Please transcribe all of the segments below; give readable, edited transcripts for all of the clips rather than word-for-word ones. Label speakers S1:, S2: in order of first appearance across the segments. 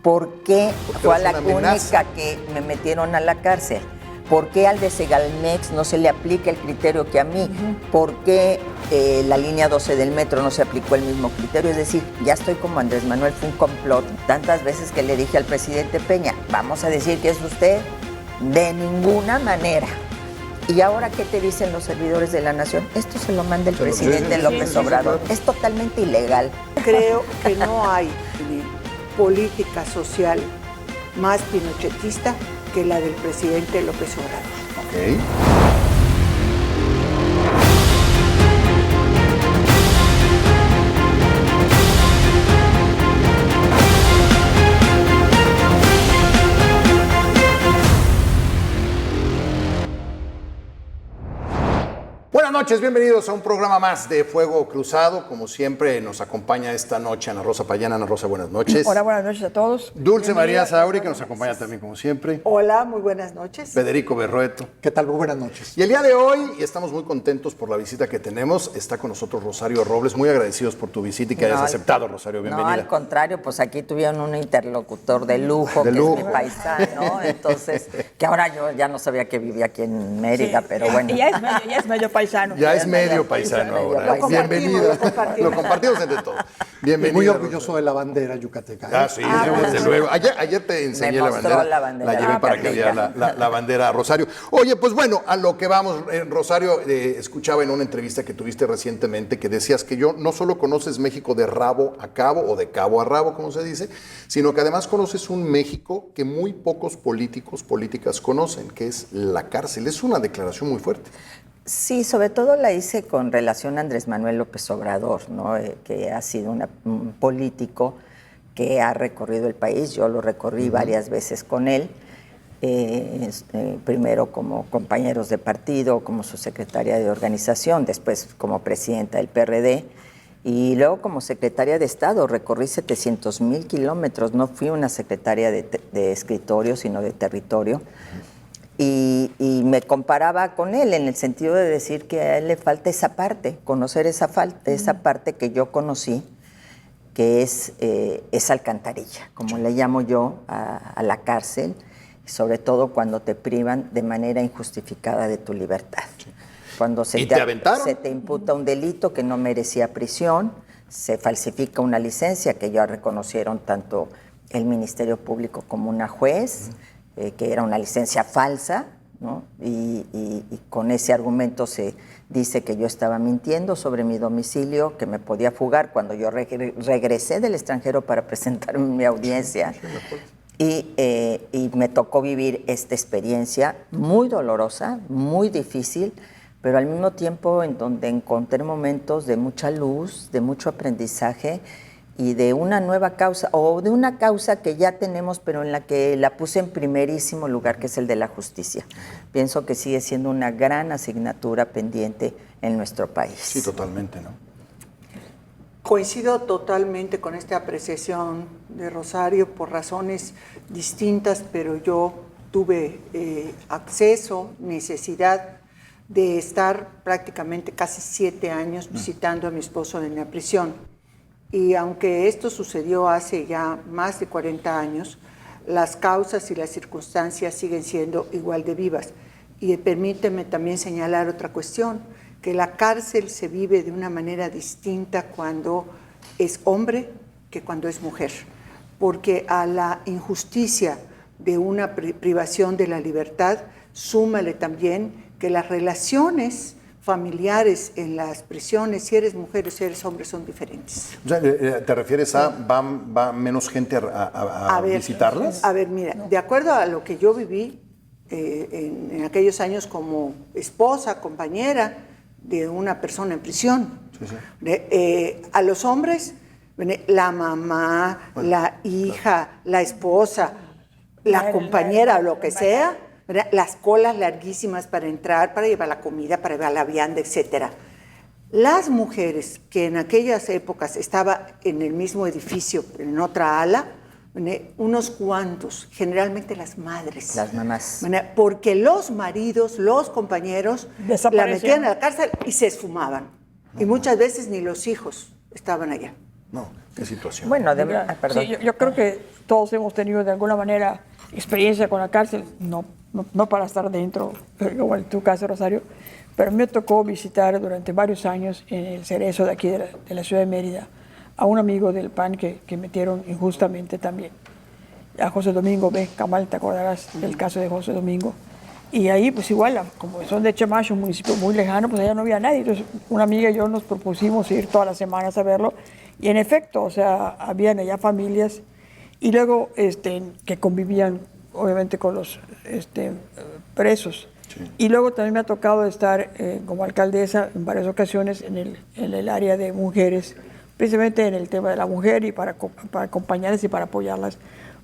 S1: ¿Por qué fue a la única que me metieron a la cárcel? ¿Por qué al de Segalmex no se le aplica el criterio que a mí? ¿Por qué la línea 12 del metro no se aplicó el mismo criterio? Es decir, ya estoy como Andrés Manuel, fue un complot. Tantas veces que le dije al presidente Peña, vamos a decir que es usted, de ninguna manera. ¿Y ahora qué te dicen los servidores de la nación? Esto se lo manda el presidente López Obrador. Es totalmente ilegal.
S2: Creo que no hay política social más pinochetista que la del presidente López Obrador.
S3: Okay. Buenas noches, bienvenidos a un programa más de Fuego Cruzado. Como siempre, nos acompaña esta noche Ana Rosa Payán. Ana Rosa, buenas noches.
S4: Hola, buenas noches a todos.
S3: Dulce María Sauri, que nos acompaña también como siempre.
S2: Hola, muy buenas noches.
S3: Federico Berrueto.
S5: ¿Qué tal? Muy buenas noches.
S3: Y el día de hoy, y estamos muy contentos por la visita que tenemos, está con nosotros Rosario Robles. Muy agradecidos por tu visita y que hayas aceptado, Rosario. Bienvenida.
S1: No, al contrario, pues aquí tuvieron un interlocutor de lujo, es mi paisano, entonces, que ahora yo ya no sabía que vivía aquí en Mérida, pero bueno.
S4: Ya es medio paisano.
S3: Ya es medio paisano ahora. Bienvenido. Lo compartimos entre todos. Bienvenido.
S5: Muy orgulloso de la bandera yucateca.
S3: Ah, sí, desde luego. Ayer te enseñé la bandera. La llevé para que vieras la bandera, Rosario. Oye, pues bueno, a lo que vamos, Rosario, escuchaba en una entrevista que tuviste recientemente que decías que no solo conoces México de rabo a cabo o de cabo a rabo, como se dice, sino que además conoces un México que muy pocos políticas conocen, que es la cárcel. Es una declaración muy fuerte.
S1: Sí, sobre todo la hice con relación a Andrés Manuel López Obrador, ¿no? Que ha sido un político que ha recorrido el país. Yo lo recorrí varias veces con él, primero como compañeros de partido, como su secretaria de organización, después como presidenta del PRD y luego como secretaria de Estado. Recorrí 700,000 kilómetros, no fui una secretaria de escritorio, sino de territorio. Y me comparaba con él en el sentido de decir que a él le falta esa parte, conocer esa parte que yo conocí, que es esa alcantarilla, como le llamo yo a la cárcel, sobre todo cuando te privan de manera injustificada de tu libertad. Cuando se te imputa un delito que no merecía prisión, se falsifica una licencia que ya reconocieron tanto el Ministerio Público como una juez, que era una licencia falsa, ¿no? Y con ese argumento se dice que yo estaba mintiendo sobre mi domicilio, que me podía fugar cuando yo regresé del extranjero para presentarme en mi audiencia. Y me tocó vivir esta experiencia muy dolorosa, muy difícil, pero al mismo tiempo en donde encontré momentos de mucha luz, de mucho aprendizaje y de una nueva causa, o de una causa que ya tenemos, pero en la que la puse en primerísimo lugar, que es el de la justicia. Pienso que sigue siendo una gran asignatura pendiente en nuestro país.
S3: Sí, totalmente, ¿no?
S2: Coincido totalmente con esta apreciación de Rosario por razones distintas, pero yo tuve acceso, necesidad de estar prácticamente casi 7 años visitando a mi esposo en la prisión. Y aunque esto sucedió hace ya más de 40 años, las causas y las circunstancias siguen siendo igual de vivas. Y permíteme también señalar otra cuestión, que la cárcel se vive de una manera distinta cuando es hombre que cuando es mujer. Porque a la injusticia de una privación de la libertad, súmale también que las relaciones familiares en las prisiones, si eres mujer o si eres hombre, son diferentes.
S3: O sea, ¿te refieres a va menos gente a visitarlas?
S2: A ver, mira, de acuerdo a lo que yo viví en aquellos años como esposa, compañera de una persona en prisión, a los hombres, la mamá, la hija, la esposa, la compañera o lo que sea, ¿verdad? Las colas larguísimas para entrar, para llevar la comida, para llevar la vianda, etc. Las mujeres que en aquellas épocas estaban en el mismo edificio, en otra ala, unos cuantos, generalmente las madres.
S1: Las mamás.
S2: Porque los maridos, los compañeros, la metían a la cárcel y se esfumaban. Y muchas veces ni los hijos estaban allá.
S3: No. ¿Qué situación?
S1: Bueno, perdón.
S4: Sí, yo creo que todos hemos tenido de alguna manera experiencia con la cárcel, no para estar dentro, pero como en tu caso, Rosario, pero me tocó visitar durante varios años en el Cerezo de aquí de la ciudad de Mérida a un amigo del PAN que metieron injustamente también, a José Domingo B. Camal, te acordarás del caso de José Domingo. Y ahí, pues igual, como son de Chemacho, un municipio muy lejano, pues allá no había nadie. Entonces, una amiga y yo nos propusimos ir todas las semanas a verlo. Y en efecto, o sea, habían allá familias y luego que convivían, obviamente, con los presos. Sí. Y luego también me ha tocado estar como alcaldesa en varias ocasiones en el área de mujeres, precisamente en el tema de la mujer y para acompañarlas y para apoyarlas.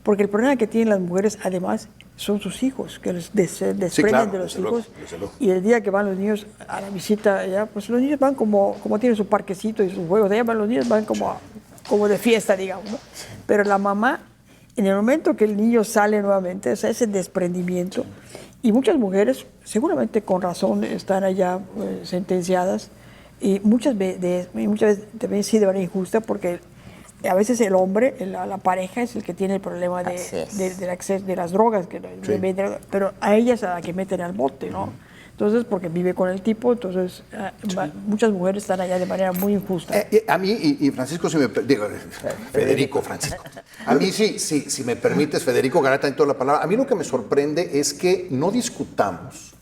S4: Porque el problema que tienen las mujeres, además, son sus hijos, que se desprenden sí, claro, de los hijos. Y el día que van los niños a la visita allá, pues los niños van como tienen su parquecito y sus juegos. Allá los niños van como de fiesta, digamos, ¿no? Pero la mamá, en el momento que el niño sale nuevamente, o sea, ese desprendimiento. Y muchas mujeres, seguramente con razón, están allá sentenciadas. Y muchas veces también sí de manera injusta, porque a veces el hombre, la pareja, es el que tiene el problema del acceso de las drogas, pero a ella es a la que meten al bote, ¿no? Entonces, porque vive con el tipo, entonces muchas mujeres están allá de manera muy injusta.
S3: A mí, y Francisco, Federico, Francisco, a mí si me permites, Federico, ganar tanto la palabra, a mí lo que me sorprende es que no discutamos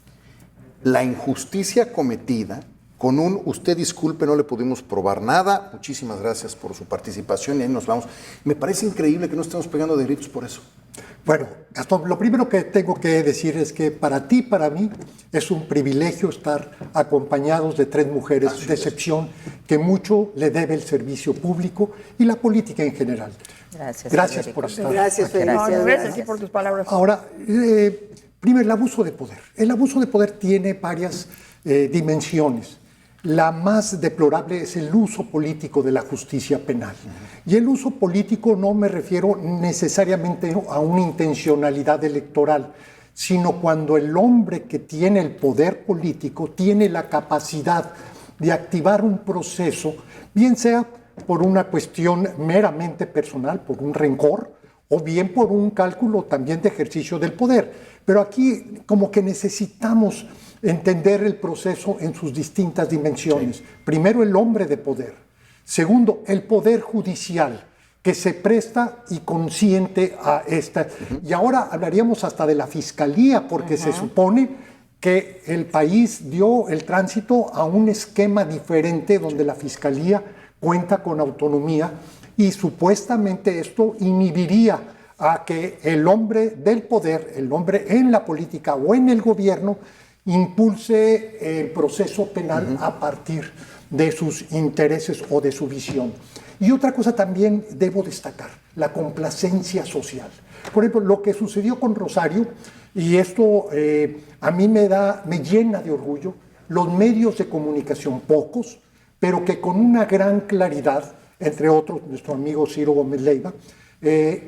S3: la injusticia cometida con usted disculpe, no le pudimos probar nada, muchísimas gracias por su participación y ahí nos vamos. Me parece increíble que no estemos pegando de gritos por eso.
S5: Bueno, Gastón, lo primero que tengo que decir es que para ti, para mí, es un privilegio estar acompañados de 3 mujeres de excepción que mucho le debe el servicio público y la política en general. Gracias por estar.
S2: Gracias,
S4: gracias por tus palabras.
S5: Ahora, primero, el abuso de poder. El abuso de poder tiene varias dimensiones. La más deplorable es el uso político de la justicia penal. Y el uso político no me refiero necesariamente a una intencionalidad electoral, sino cuando el hombre que tiene el poder político tiene la capacidad de activar un proceso, bien sea por una cuestión meramente personal, por un rencor, o bien por un cálculo también de ejercicio del poder. Pero aquí como que necesitamos entender el proceso en sus distintas dimensiones. Sí. Primero, el hombre de poder. Segundo, el poder judicial, que se presta y consiente a esta. Y ahora hablaríamos hasta de la fiscalía, porque se supone que el país dio el tránsito a un esquema diferente donde la fiscalía cuenta con autonomía y supuestamente esto inhibiría a que el hombre del poder, el hombre en la política o en el gobierno, impulse el proceso penal a partir de sus intereses o de su visión. Y otra cosa también debo destacar, la complacencia social. Por ejemplo, lo que sucedió con Rosario, y esto a mí me llena de orgullo, los medios de comunicación, pocos, pero que con una gran claridad, entre otros nuestro amigo Ciro Gómez Leiva,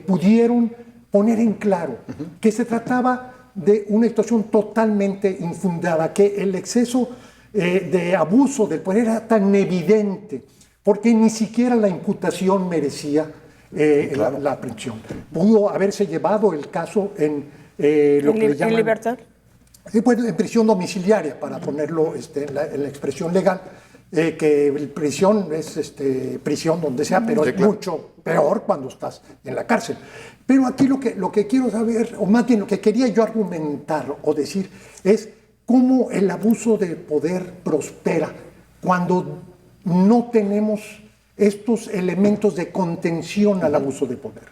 S5: pudieron poner en claro que se trataba de una situación totalmente infundada, que el exceso de abuso del poder era tan evidente, porque ni siquiera la imputación merecía la aprehensión. Pudo haberse llevado el caso en lo que le llaman...
S4: ¿En libertad?
S5: Bueno, en prisión domiciliaria, para ponerlo en la expresión legal, que prisión es prisión donde sea, pero es mucho peor cuando estás en la cárcel. Pero aquí lo que quiero saber, o más bien lo que quería yo argumentar o decir, es cómo el abuso de poder prospera cuando no tenemos estos elementos de contención al abuso de poder.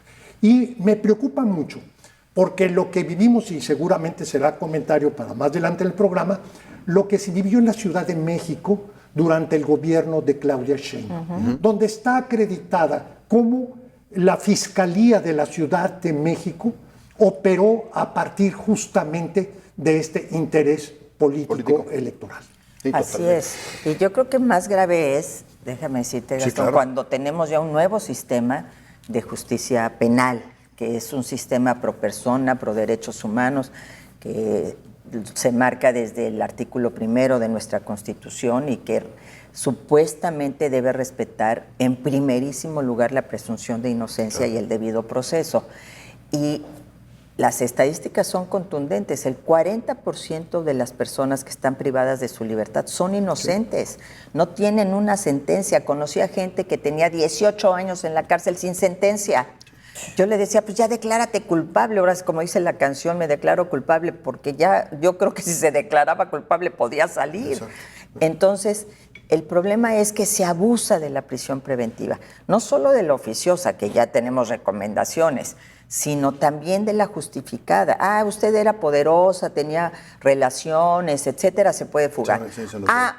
S5: Y me preocupa mucho, porque lo que vivimos, y seguramente será comentario para más adelante en el programa, lo que se vivió en la Ciudad de México durante el gobierno de Claudia Sheinbaum, donde está acreditada cómo la Fiscalía de la Ciudad de México operó a partir justamente de este interés político electoral.
S1: Sí, así es. Y yo creo que más grave es, déjame decirte, Gastón, claro, cuando tenemos ya un nuevo sistema de justicia penal, que es un sistema pro persona, pro derechos humanos, que se marca desde el artículo 1 de nuestra Constitución y que supuestamente debe respetar en primerísimo lugar la presunción de inocencia y el debido proceso. Y las estadísticas son contundentes. El 40% de las personas que están privadas de su libertad son inocentes, no tienen una sentencia. Conocí a gente que tenía 18 años en la cárcel sin sentencia. Yo le decía, pues ya declárate culpable. Ahora, como dice la canción, me declaro culpable, porque ya yo creo que si se declaraba culpable podía salir. Exacto. Entonces, el problema es que se abusa de la prisión preventiva, no solo de la oficiosa, que ya tenemos recomendaciones, sino también de la justificada. Ah, usted era poderosa, tenía relaciones, etcétera, se puede fugar.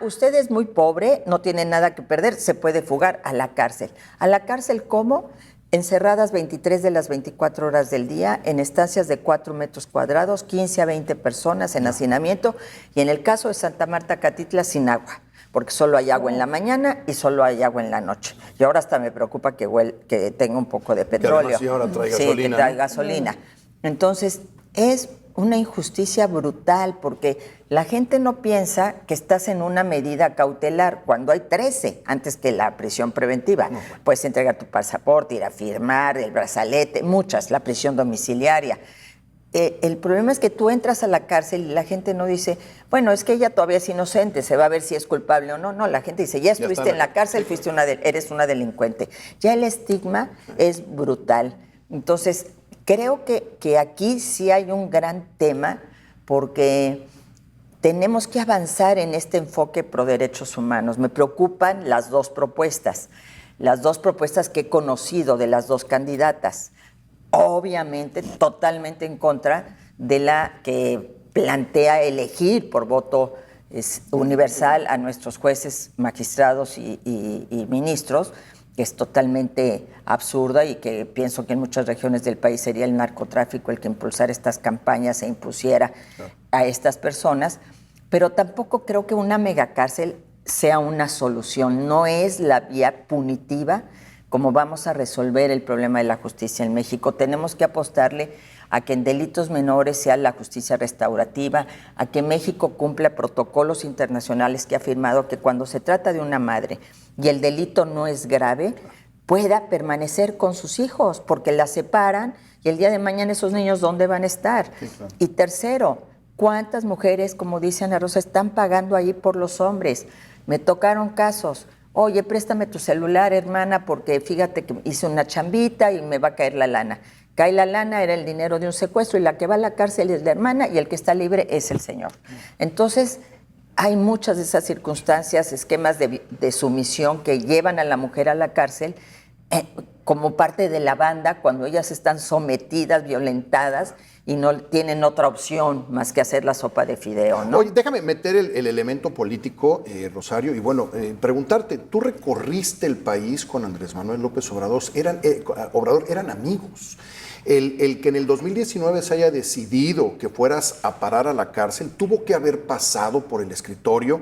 S1: Usted es muy pobre, no tiene nada que perder, se puede fugar a la cárcel. ¿A la cárcel cómo? Encerradas 23 de las 24 horas del día, en estancias de 4 metros cuadrados, 15 a 20 personas en hacinamiento, y en el caso de Santa Marta, Catitla, sin agua, porque solo hay agua en la mañana y solo hay agua en la noche. Y ahora hasta me preocupa que tenga un poco de petróleo.
S3: Que ahora trae gasolina.
S1: Sí, que trae gasolina. Entonces, es una injusticia brutal, porque la gente no piensa que estás en una medida cautelar cuando hay 13 antes que la prisión preventiva. No, bueno. Puedes entregar tu pasaporte, ir a firmar, el brazalete, muchas, la prisión domiciliaria. El problema es que tú entras a la cárcel y la gente no dice, bueno, es que ella todavía es inocente, se va a ver si es culpable o no. No, la gente dice, ya estuviste en la cárcel, eres una delincuente. Ya el estigma es brutal. Entonces, creo que aquí sí hay un gran tema, porque tenemos que avanzar en este enfoque pro derechos humanos. Me preocupan las dos propuestas que he conocido de las dos candidatas. Obviamente, totalmente en contra de la que plantea elegir por voto universal a nuestros jueces, magistrados y ministros, que es totalmente absurda y que pienso que en muchas regiones del país sería el narcotráfico el que impulsara estas campañas e impusiera a estas personas. Pero tampoco creo que una megacárcel sea una solución, no es la vía punitiva como vamos a resolver el problema de la justicia en México. Tenemos que apostarle a que en delitos menores sea la justicia restaurativa, a que México cumpla protocolos internacionales que ha firmado, que cuando se trata de una madre y el delito no es grave, pueda permanecer con sus hijos, porque la separan y el día de mañana esos niños, ¿dónde van a estar? Sí, claro. Y tercero, ¿cuántas mujeres, como dice Ana Rosa, están pagando ahí por los hombres? Me tocaron casos. Oye, préstame tu celular, hermana, porque fíjate que hice una chambita y me va a caer la lana. Cae la lana, era el dinero de un secuestro, y la que va a la cárcel es la hermana y el que está libre es el señor. Entonces, hay muchas de esas circunstancias, esquemas de sumisión que llevan a la mujer a la cárcel como parte de la banda cuando ellas están sometidas, violentadas, y no tienen otra opción más que hacer la sopa de fideo, ¿no?
S3: Oye, déjame meter el elemento político, Rosario, y bueno, preguntarte, tú recorriste el país con Andrés Manuel López Obrador, eran amigos. El que en el 2019 se haya decidido que fueras a parar a la cárcel, tuvo que haber pasado por el escritorio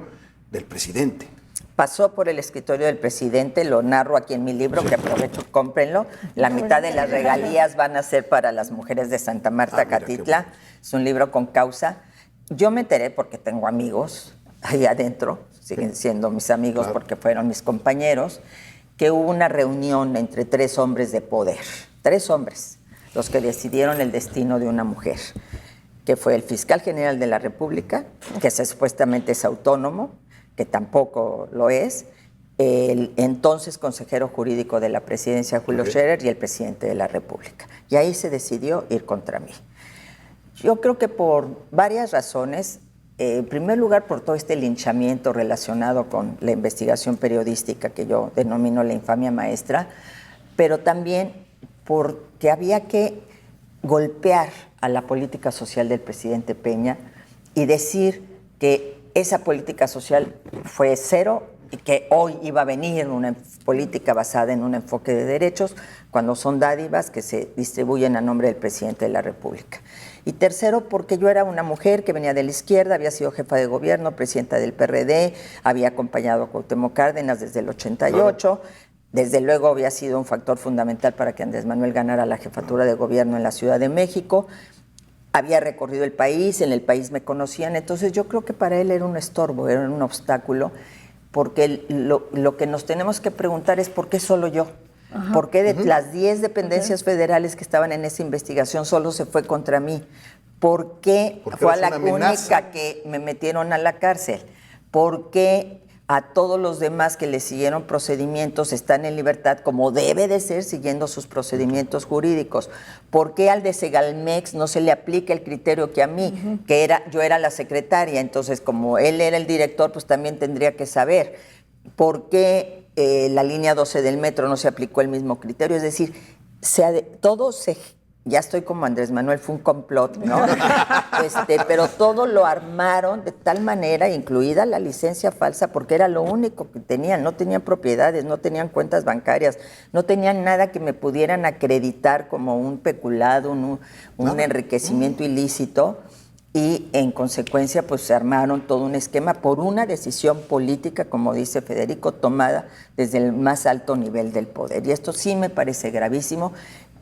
S3: del presidente.
S1: Pasó por el escritorio del presidente, lo narro aquí en mi libro, que aprovecho, cómprenlo. La mitad de las regalías van a ser para las mujeres de Santa Marta, Catitla. Es un libro con causa. Yo me enteré porque tengo amigos ahí adentro, siguen siendo mis amigos porque fueron mis compañeros, que hubo una reunión entre 3 hombres de poder, 3 hombres, los que decidieron el destino de una mujer, que fue el fiscal general de la República, que supuestamente es autónomo, que tampoco lo es, el entonces consejero jurídico de la presidencia, Julio Scherer, y el presidente de la República. Y ahí se decidió ir contra mí. Yo creo que por varias razones. En primer lugar, por todo este linchamiento relacionado con la investigación periodística que yo denomino la infamia maestra, pero también porque había que golpear a la política social del presidente Peña y decir que esa política social fue cero y que hoy iba a venir una política basada en un enfoque de derechos cuando son dádivas que se distribuyen a nombre del presidente de la República. Y tercero, porque yo era una mujer que venía de la izquierda, había sido jefa de gobierno, presidenta del PRD, había acompañado a Cuauhtémoc Cárdenas desde el 88, desde luego había sido un factor fundamental para que Andrés Manuel ganara la jefatura de gobierno en la Ciudad de México. había recorrido el país, en el país me conocían, entonces yo creo que para él era un estorbo, era un obstáculo, porque lo que nos tenemos que preguntar es ¿por qué solo yo? Ajá. ¿Por qué de las 10 dependencias federales que estaban en esa investigación solo se fue contra mí? ¿Por qué fue a la única que me metieron a la cárcel? ¿Por qué a todos los demás que le siguieron procedimientos están en libertad como debe de ser, siguiendo sus procedimientos jurídicos? ¿Por qué al de Segalmex no se le aplica el criterio que a mí, que yo era la secretaria? Entonces, como él era el director, pues también tendría que saber. ¿Por qué la línea 12 del metro no se aplicó el mismo criterio? Es decir, ya estoy como Andrés Manuel, fue un complot, ¿no? Pero todo lo armaron de tal manera, incluida la licencia falsa, porque era lo único que tenían. No tenían propiedades, no tenían cuentas bancarias, no tenían nada que me pudieran acreditar como un peculado, un enriquecimiento ilícito. Y en consecuencia, pues se armaron todo un esquema por una decisión política, como dice Federico, tomada desde el más alto nivel del poder. Y esto sí me parece gravísimo.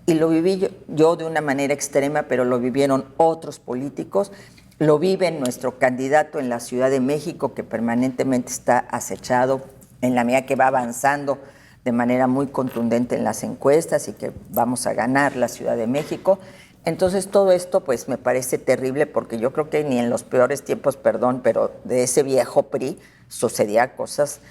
S1: Y lo viví yo de una manera extrema, pero lo vivieron otros políticos. Lo vive nuestro candidato en la Ciudad de México, que permanentemente está acechado en la medida que va avanzando de manera muy contundente en las encuestas y que vamos a ganar la Ciudad de México. Entonces todo esto pues me parece terrible, porque yo creo que ni en los peores tiempos, pero de ese viejo PRI sucedía cosas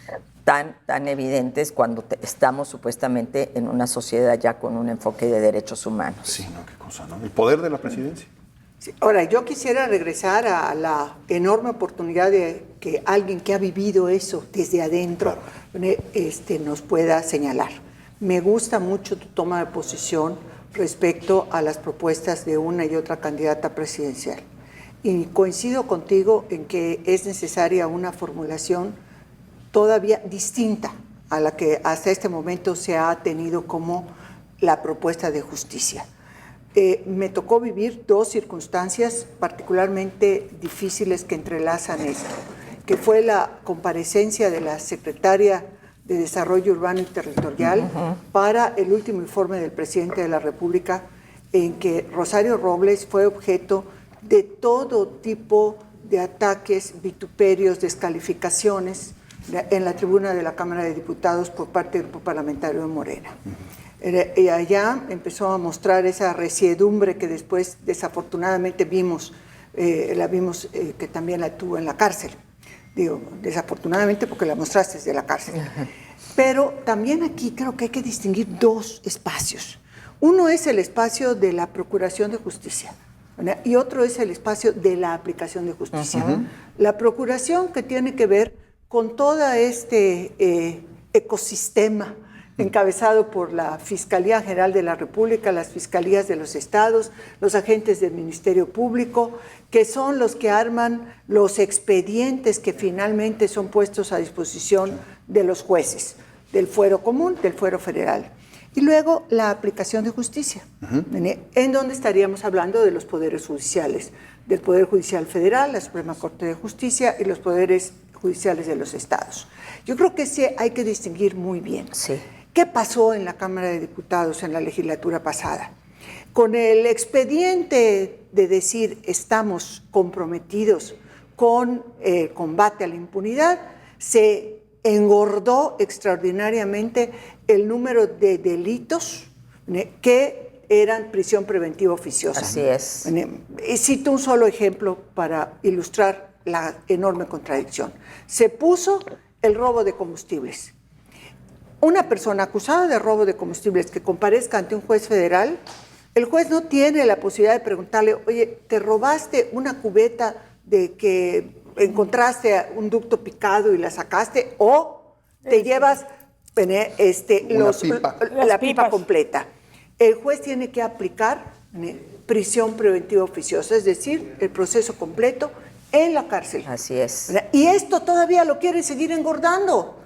S1: tan evidentes cuando estamos supuestamente en una sociedad ya con un enfoque de derechos humanos.
S3: Sí, no, qué cosa, ¿no? El poder de la presidencia.
S2: Sí. Ahora, yo quisiera regresar a la enorme oportunidad de que alguien que ha vivido eso desde adentro, claro, nos pueda señalar. Me gusta mucho tu toma de posición respecto a las propuestas de una y otra candidata presidencial. Y coincido contigo en que es necesaria una formulación todavía distinta a la que hasta este momento se ha tenido como la propuesta de justicia. Me tocó vivir dos circunstancias particularmente difíciles que entrelazan esto, que fue la comparecencia de la secretaria de Desarrollo Urbano y Territorial para el último informe del presidente de la República, en que Rosario Robles fue objeto de todo tipo de ataques, vituperios, descalificaciones en la tribuna de la Cámara de Diputados por parte del grupo parlamentario de Morena. Y allá empezó a mostrar esa resiedumbre que después desafortunadamente vimos que también la tuvo en la cárcel. Digo, desafortunadamente porque la mostraste desde la cárcel. Pero también aquí creo que hay que distinguir dos espacios. Uno es el espacio de la procuración de justicia, ¿verdad? Y otro es el espacio de la aplicación de justicia. La procuración, que tiene que ver con todo este ecosistema encabezado por la Fiscalía General de la República, las fiscalías de los estados, los agentes del Ministerio Público, que son los que arman los expedientes que finalmente son puestos a disposición de los jueces, del fuero común, del fuero federal. Y luego la aplicación de justicia, en donde estaríamos hablando de los poderes judiciales, del Poder Judicial Federal, la Suprema Corte de Justicia y los poderes judiciales de los estados. Yo creo que sí hay que distinguir muy bien.
S1: Sí.
S2: ¿Qué pasó en la Cámara de Diputados en la legislatura pasada? Con el expediente de decir estamos comprometidos con el combate a la impunidad, se engordó extraordinariamente el número de delitos que eran prisión preventiva oficiosa.
S1: Así es.
S2: Y cito un solo ejemplo para ilustrar la enorme contradicción. Se puso el robo de combustibles. Una persona acusada de robo de combustibles que comparezca ante un juez federal, el juez no tiene la posibilidad de preguntarle, oye, ¿te robaste una cubeta de que encontraste un ducto picado y la sacaste? ¿O te llevas la pipa completa? El juez tiene que aplicar prisión preventiva oficiosa, es decir, el proceso completo en la cárcel.
S1: Así es.
S2: Y esto todavía lo quieren seguir engordando.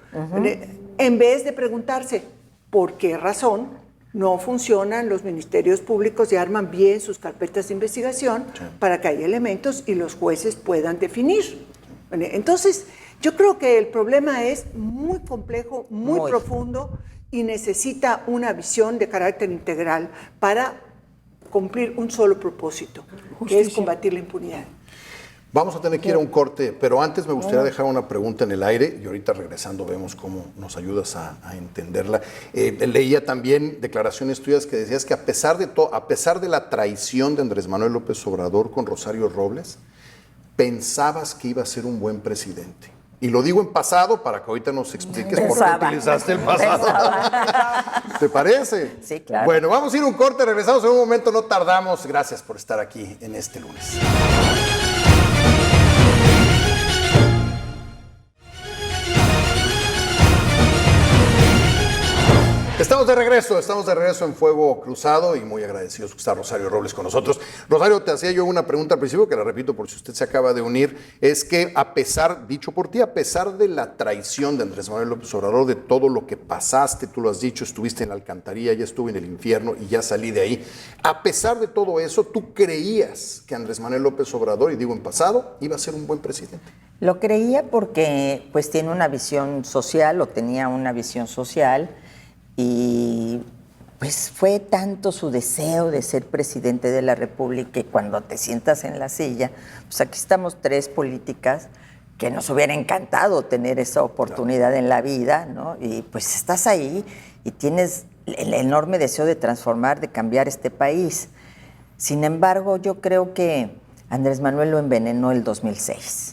S2: En vez de preguntarse por qué razón no funcionan los ministerios públicos y arman bien sus carpetas de investigación para que haya elementos y los jueces puedan definir. Entonces, yo creo que el problema es muy complejo, muy profundo, y necesita una visión de carácter integral para cumplir un solo propósito, que es combatir la impunidad.
S3: Vamos a tener que ir a un corte, pero antes me gustaría dejar una pregunta en el aire y ahorita regresando vemos cómo nos ayudas a entenderla. Leía también declaraciones tuyas que decías que a pesar de la traición de Andrés Manuel López Obrador con Rosario Robles, pensabas que iba a ser un buen presidente. Y lo digo en pasado para que ahorita nos expliques por qué utilizaste el pasado. ¿Te parece?
S1: Sí, claro.
S3: Bueno, vamos a ir a un corte, regresamos en un momento, no tardamos. Gracias por estar aquí en este lunes. Estamos de regreso en Fuego Cruzado y muy agradecidos que está Rosario Robles con nosotros. Rosario, te hacía yo una pregunta al principio, que la repito por si usted se acaba de unir, es que a pesar de la traición de Andrés Manuel López Obrador, de todo lo que pasaste, tú lo has dicho, estuviste en la alcantarilla, ya estuve en el infierno y ya salí de ahí, a pesar de todo eso, ¿tú creías que Andrés Manuel López Obrador, y digo en pasado, iba a ser un buen presidente?
S1: Lo creía porque pues tiene una visión social, o tenía una visión social, y pues fue tanto su deseo de ser presidente de la República que cuando te sientas en la silla, pues aquí estamos 3 políticas que nos hubiera encantado tener esa oportunidad en la vida, ¿no? Y pues estás ahí y tienes el enorme deseo de transformar, de cambiar este país. Sin embargo, yo creo que Andrés Manuel lo envenenó el 2006.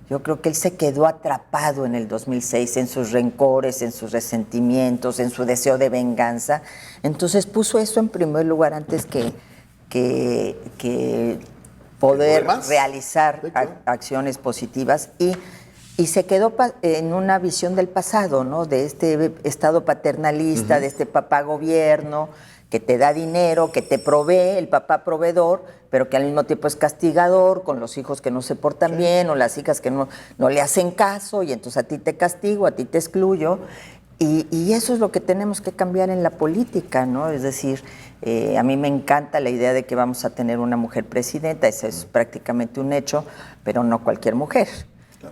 S1: Yo creo que él se quedó atrapado en el 2006, en sus rencores, en sus resentimientos, en su deseo de venganza. Entonces puso eso en primer lugar antes que poder realizar acciones positivas y se quedó en una visión del pasado, ¿no? De este estado paternalista, de este papá gobierno que te da dinero, que te provee, el papá proveedor, pero que al mismo tiempo es castigador con los hijos que no se portan bien o las hijas que no le hacen caso, y entonces a ti te castigo, a ti te excluyo. Y eso es lo que tenemos que cambiar en la política, ¿no? Es decir, a mí me encanta la idea de que vamos a tener una mujer presidenta, eso es prácticamente un hecho, pero no cualquier mujer.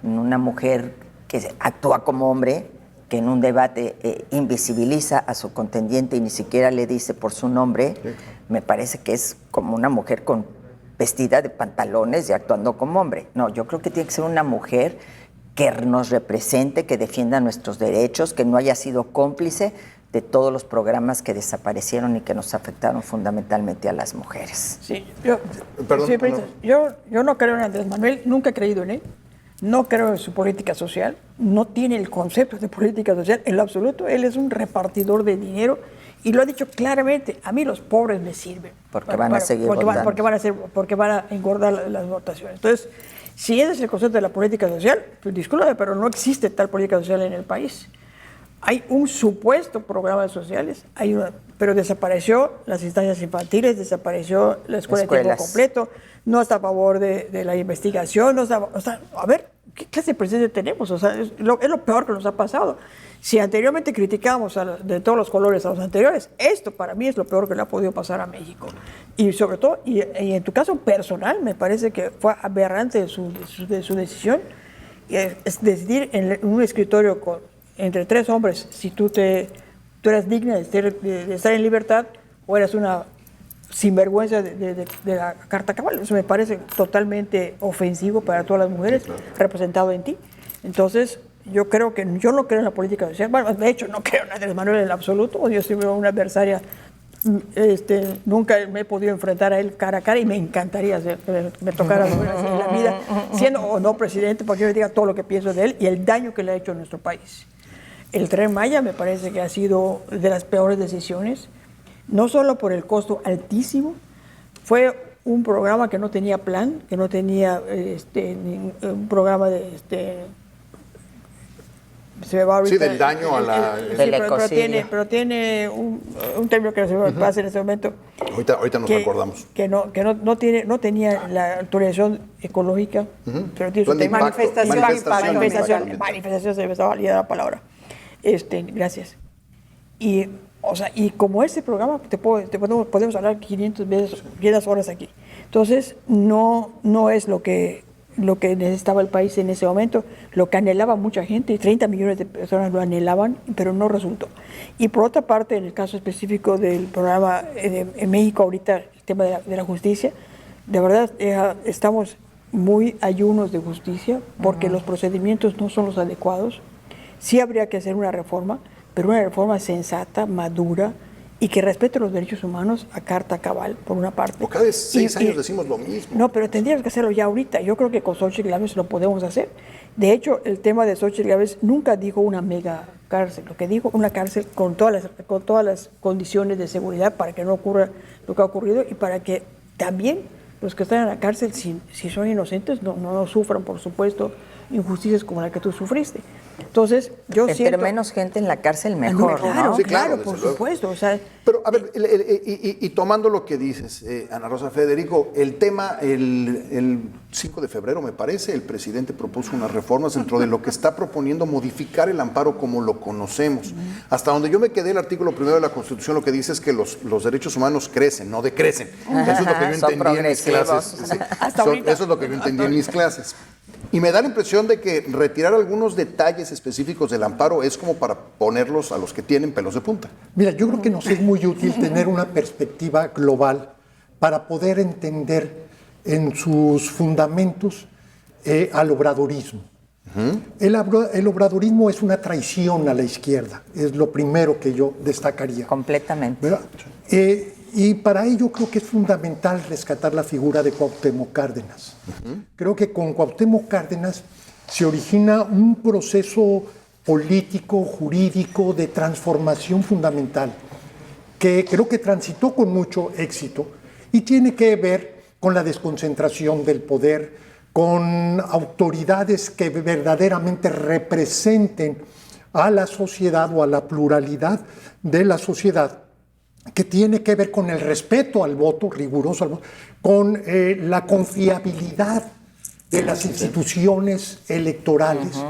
S1: Una mujer que actúa como hombre, que en un debate invisibiliza a su contendiente y ni siquiera le dice por su nombre, me parece que es como una mujer vestida de pantalones y actuando como hombre. No, yo creo que tiene que ser una mujer que nos represente, que defienda nuestros derechos, que no haya sido cómplice de todos los programas que desaparecieron y que nos afectaron fundamentalmente a las mujeres.
S4: Sí,
S3: Perdón,
S4: yo no creo en Andrés Manuel, nunca he creído en él. No creo en su política social, no tiene el concepto de política social en lo absoluto. Él es un repartidor de dinero y lo ha dicho claramente, a mí los pobres me sirven.
S1: Porque van a seguir votando.
S4: Porque van a engordar las votaciones. Entonces, si ese es el concepto de la política social, pues discúlpame, pero no existe tal política social en el país. Hay un supuesto programa sociales, pero desapareció las instancias infantiles, desapareció la escuela de tiempo completo, no está a favor de la investigación, no está, a ver, ¿qué clase de presidente tenemos? O sea, es lo peor que nos ha pasado. Si anteriormente criticábamos de todos los colores a los anteriores, esto para mí es lo peor que le ha podido pasar a México. Y sobre todo, y en tu caso personal, me parece que fue aberrante su decisión, es decidir en un escritorio entre 3 hombres si tú eras digna de estar en libertad o eras una sinvergüenza de la carta cabal. Eso me parece totalmente ofensivo para todas las mujeres, representado en ti. Entonces, yo no creo en la política social. Bueno, de hecho, no creo en Andrés Manuel en el absoluto. Yo soy una adversaria. Nunca me he podido enfrentar a él cara a cara y me encantaría que me tocara en la vida, siendo o no presidente, para que yo le diga todo lo que pienso de él y el daño que le ha hecho a nuestro país. El Tren Maya me parece que ha sido de las peores decisiones, no solo por el costo altísimo, fue un programa que no tenía plan, que no tenía un programa se me va ahorita,
S3: del daño a la...
S4: pero tiene un término que se me pasa en este momento.
S3: Ahorita nos acordamos.
S4: Que no tenía la autorización ecológica, pero tiene manifestación, se me estaba olvidando la palabra. Gracias. Y como este programa, podemos hablar 500 horas aquí. Entonces, no es lo que necesitaba el país en ese momento, lo que anhelaba mucha gente, 30 millones de personas lo anhelaban, pero no resultó. Y por otra parte, en el caso específico del programa en México ahorita, el tema de la justicia. De verdad, estamos muy ayunos de justicia porque los procedimientos no son los adecuados. Sí habría que hacer una reforma, pero una reforma sensata, madura y que respete los derechos humanos a carta cabal, por una parte.
S3: Por cada 6 años decimos lo mismo.
S4: No, pero tendríamos que hacerlo ya ahorita. Yo creo que con Xochitl Gálvez lo podemos hacer. De hecho, el tema de Xochitl Gálvez nunca dijo una mega cárcel, lo que dijo una cárcel con todas las condiciones de seguridad para que no ocurra lo que ha ocurrido y para que también los que están en la cárcel, si son inocentes, no sufran, por supuesto, injusticias como la que tú sufriste. Entonces, yo siento...
S1: Entre menos gente en la cárcel, mejor,
S4: claro,
S1: ¿no?
S3: Sí,
S4: claro,
S3: desde
S4: por
S3: luego.
S4: supuesto. O sea,
S3: Pero, a ver, y tomando lo que dices, Ana Rosa, Federico, el tema, el 5 de febrero, me parece, el presidente propuso unas reformas dentro de lo que está proponiendo modificar el amparo como lo conocemos. Hasta donde yo me quedé, el artículo 1 de la Constitución lo que dice es que los derechos humanos crecen, no decrecen. Eso es lo que yo
S1: Son
S3: entendí en mis clases.
S1: progresivos.
S3: Sí.
S4: Hasta ahorita.
S3: Eso es lo que yo entendí en mis clases. Y me da la impresión de que retirar algunos detalles específicos del amparo es como para ponerlos a los que tienen pelos de punta.
S5: Mira, yo creo que nos es muy útil tener una perspectiva global para poder entender en sus fundamentos al obradorismo. El obradorismo es una traición a la izquierda, es lo primero que yo destacaría.
S1: Completamente.
S5: ¿Verdad? Y para ello creo que es fundamental rescatar la figura de Cuauhtémoc Cárdenas. Creo que con Cuauhtémoc Cárdenas se origina un proceso político, jurídico, de transformación fundamental, que creo que transitó con mucho éxito y tiene que ver con la desconcentración del poder, con autoridades que verdaderamente representen a la sociedad o a la pluralidad de la sociedad, que tiene que ver con el respeto al voto, riguroso al voto, con la confiabilidad de las instituciones electorales.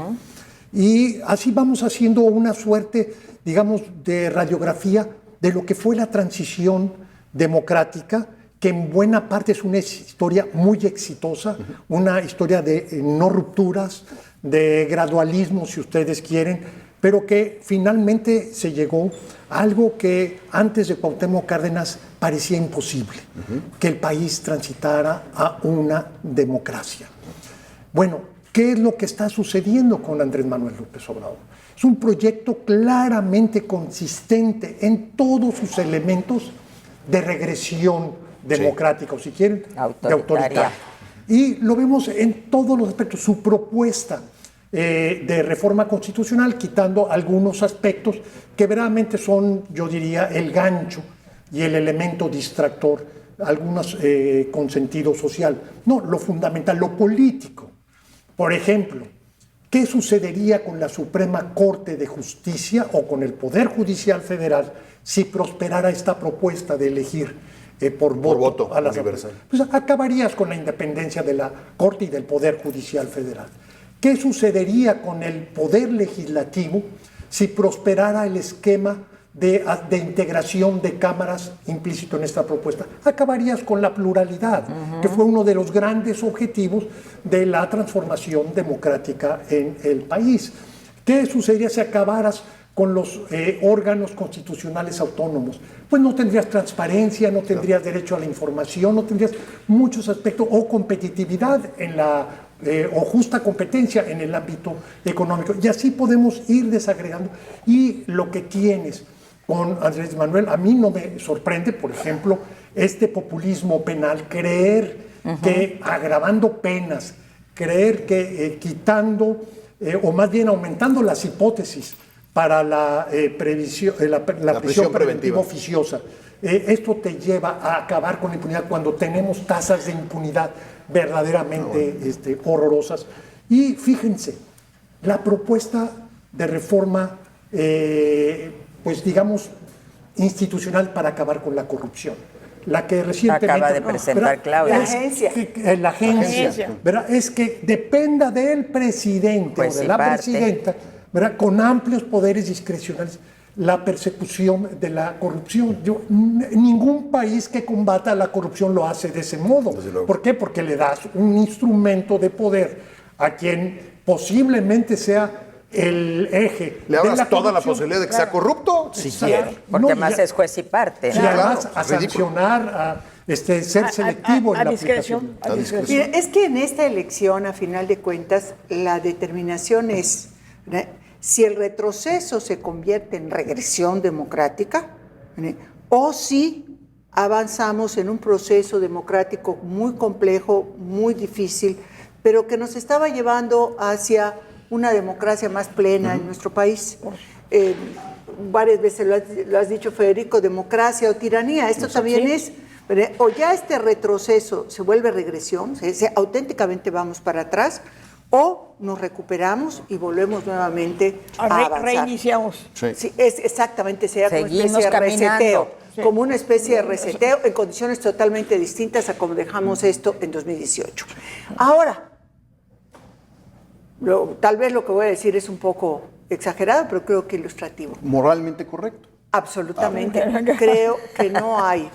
S5: Y así vamos haciendo una suerte, digamos, de radiografía de lo que fue la transición democrática, que en buena parte es una historia muy exitosa, una historia de no rupturas, de gradualismo, si ustedes quieren, pero que finalmente se llegó a algo que antes de Cuauhtémoc Cárdenas parecía imposible, que el país transitara a una democracia. Bueno, ¿qué es lo que está sucediendo con Andrés Manuel López Obrador? Es un proyecto claramente consistente en todos sus elementos de regresión democrática, o si quieren, de autoritaria. Y lo vemos en todos los aspectos. Su propuesta de reforma constitucional, quitando algunos aspectos que verdaderamente son, yo diría, el gancho y el elemento distractor, algunos con sentido social. No, lo fundamental, lo político. Por ejemplo, ¿qué sucedería con la Suprema Corte de Justicia o con el Poder Judicial Federal si prosperara esta propuesta de elegir por voto a las
S3: universal?
S5: Pues acabarías con la independencia de la Corte y del Poder Judicial Federal. ¿Qué sucedería con el Poder Legislativo si prosperara el esquema de integración de cámaras implícito en esta propuesta? Acabarías con la pluralidad, que fue uno de los grandes objetivos de la transformación democrática en el país. ¿Qué sucedería si acabaras con los órganos constitucionales autónomos? Pues no tendrías transparencia, no tendrías derecho a la información, no tendrías muchos aspectos, o competitividad en la o justa competencia en el ámbito económico. Y así podemos ir desagregando. Y lo que tienes con Andrés Manuel, a mí no me sorprende, por ejemplo, este populismo penal, creer que agravando penas, creer que quitando, o más bien aumentando las hipótesis para la prisión preventiva oficiosa, esto te lleva a acabar con la impunidad cuando tenemos tasas de impunidad verdaderamente horrorosas. Y fíjense, la propuesta de reforma, pues digamos, institucional para acabar con la corrupción, la que recientemente
S1: acaba de presentar Claudia.
S2: La agencia.
S5: ¿verdad? Es que dependa del presidente
S1: Pues
S5: o de
S1: sí,
S5: la
S1: parte.
S5: presidenta, ¿verdad? Con amplios poderes discrecionales, la persecución de la corrupción. Ningún país que combata la corrupción lo hace de ese modo. ¿Por qué? Porque le das un instrumento de poder a quien posiblemente sea el eje.
S3: ¿Le abras
S5: de la
S3: toda la
S5: corrupción?
S3: posibilidad de que sea corrupto? Si
S5: Exacto.
S3: quiere.
S1: Porque
S5: No,
S1: además
S5: ya-
S1: es juez y parte,
S5: Y
S1: ¿no?
S5: además
S3: Claro,
S5: a
S3: ridículo.
S5: sancionar ser selectivo en la aplicación.
S4: A discreción.
S2: Mire, es que en esta elección, a final de cuentas, la determinación es, ¿verdad?, si el retroceso se convierte en regresión democrática, ¿verdad?, o si avanzamos en un proceso democrático muy complejo, muy difícil, pero que nos estaba llevando hacia una democracia más plena en nuestro país. Varias veces lo has dicho, Federico, democracia o tiranía. Esto también es, o ya este retroceso se vuelve regresión, auténticamente vamos para atrás, o nos recuperamos y volvemos nuevamente a avanzar.
S4: Reiniciamos.
S2: Sí, exactamente, sería como una especie de reseteo, como una especie de reseteo en condiciones totalmente distintas a como dejamos esto en 2018. Ahora, tal vez lo que voy a decir es un poco exagerado, pero creo que ilustrativo.
S3: Moralmente correcto.
S2: Absolutamente. Creo que no hay